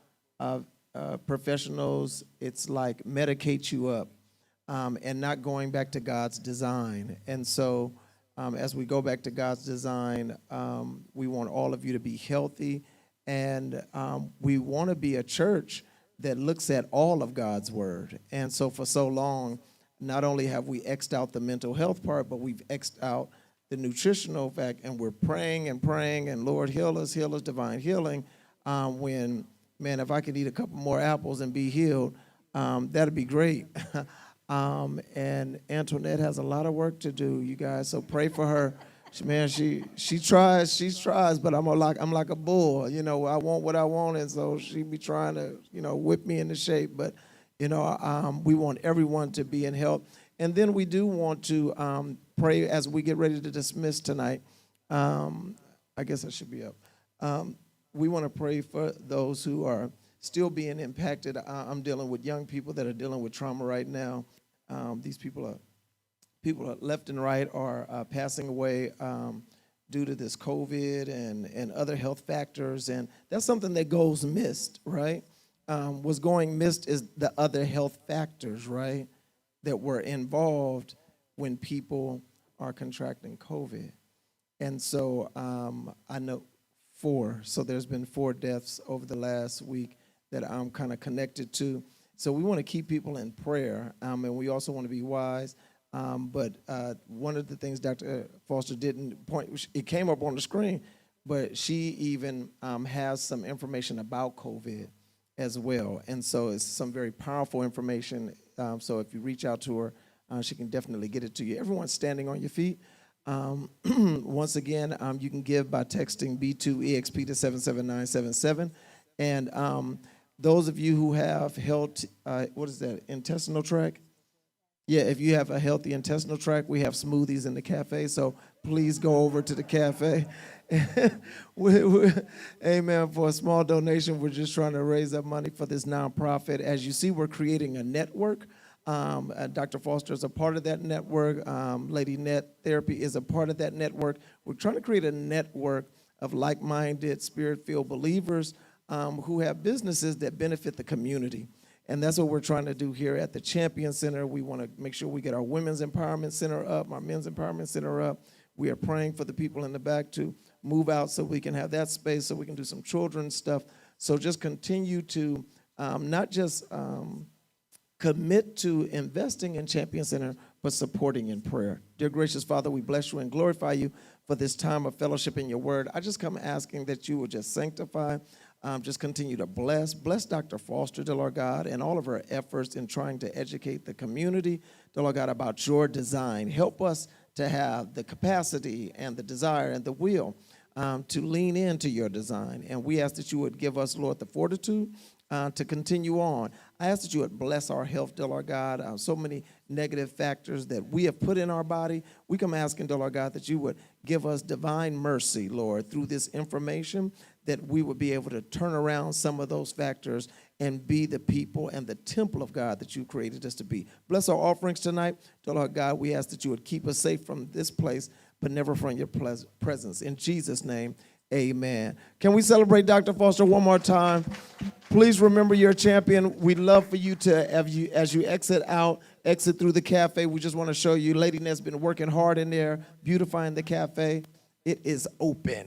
professionals, it's like medicate you up and not going back to God's design. And so as we go back to God's design, we want all of you to be healthy, and we want to be a church that looks at all of God's word. And so for so long, not only have we X'd out the mental health part, but we've X'd out the nutritional fact, and we're praying, and Lord, heal us, divine healing. When, man, if I could eat a couple more apples and be healed, that'd be great. And Antoinette has a lot of work to do, you guys, so pray for her. Man, she tries, but I'm like a bull, I want what I want, and so she be trying to, whip me into shape. But, we want everyone to be in health. And then we do want to pray as we get ready to dismiss tonight. I guess I should be up. We want to pray for those who are still being impacted. I'm dealing with young people that are dealing with trauma right now. These people are left and right are passing away due to this COVID and other health factors, and that's something that goes missed, right? What's going missed is the other health factors, right, that were involved when people are contracting COVID. And so I know 4, so there's been 4 deaths over the last week that I'm kind of connected to. So we want to keep people in prayer, and we also want to be wise. But one of the things Dr. Foster didn't point, it came up on the screen, but she even has some information about COVID as well. And so it's some very powerful information. So if you reach out to her, she can definitely get it to you. Everyone's standing on your feet. Once again, you can give by texting B2EXP to 77977. And those of you who have health, what is that, intestinal tract? Yeah, if you have a healthy intestinal tract, we have smoothies in the cafe, so please go over to the cafe. Amen. For a small donation, we're just trying to raise up money for this nonprofit. As you see, we're creating a network. Dr. Foster is a part of that network. Lady Net Therapy is a part of that network. We're trying to create a network of like-minded, spirit-filled believers who have businesses that benefit the community. And that's what we're trying to do here at the Champion Center. We want to make sure we get our Women's Empowerment Center up, our Men's Empowerment Center up. We are praying for the people in the back to move out so we can have that space, so we can do some children's stuff. So just continue to not just commit to investing in Champion Center, but supporting in prayer. Dear gracious Father, we bless you and glorify you for this time of fellowship in your word. I just come asking that you would just sanctify, just continue to bless Dr. Foster, dear Lord God, and all of her efforts in trying to educate the community, dear Lord God, about your design. Help us to have the capacity and the desire and the will to lean into your design. And we ask that you would give us, Lord, the fortitude to continue on. I ask that you would bless our health, dear Lord God. So many negative factors that we have put in our body. We come asking, dear Lord God, that you would give us divine mercy, Lord, through this information, that we would be able to turn around some of those factors and be the people and the temple of God that you created us to be. Bless our offerings tonight. Dear Lord God, we ask that you would keep us safe from this place, but never from your presence. In Jesus' name, amen. Can we celebrate Dr. Foster one more time? Please remember you're a champion. We'd love for you to, as you exit through the cafe, we just want to show you, Lady Net's been working hard in there, beautifying the cafe. It is open.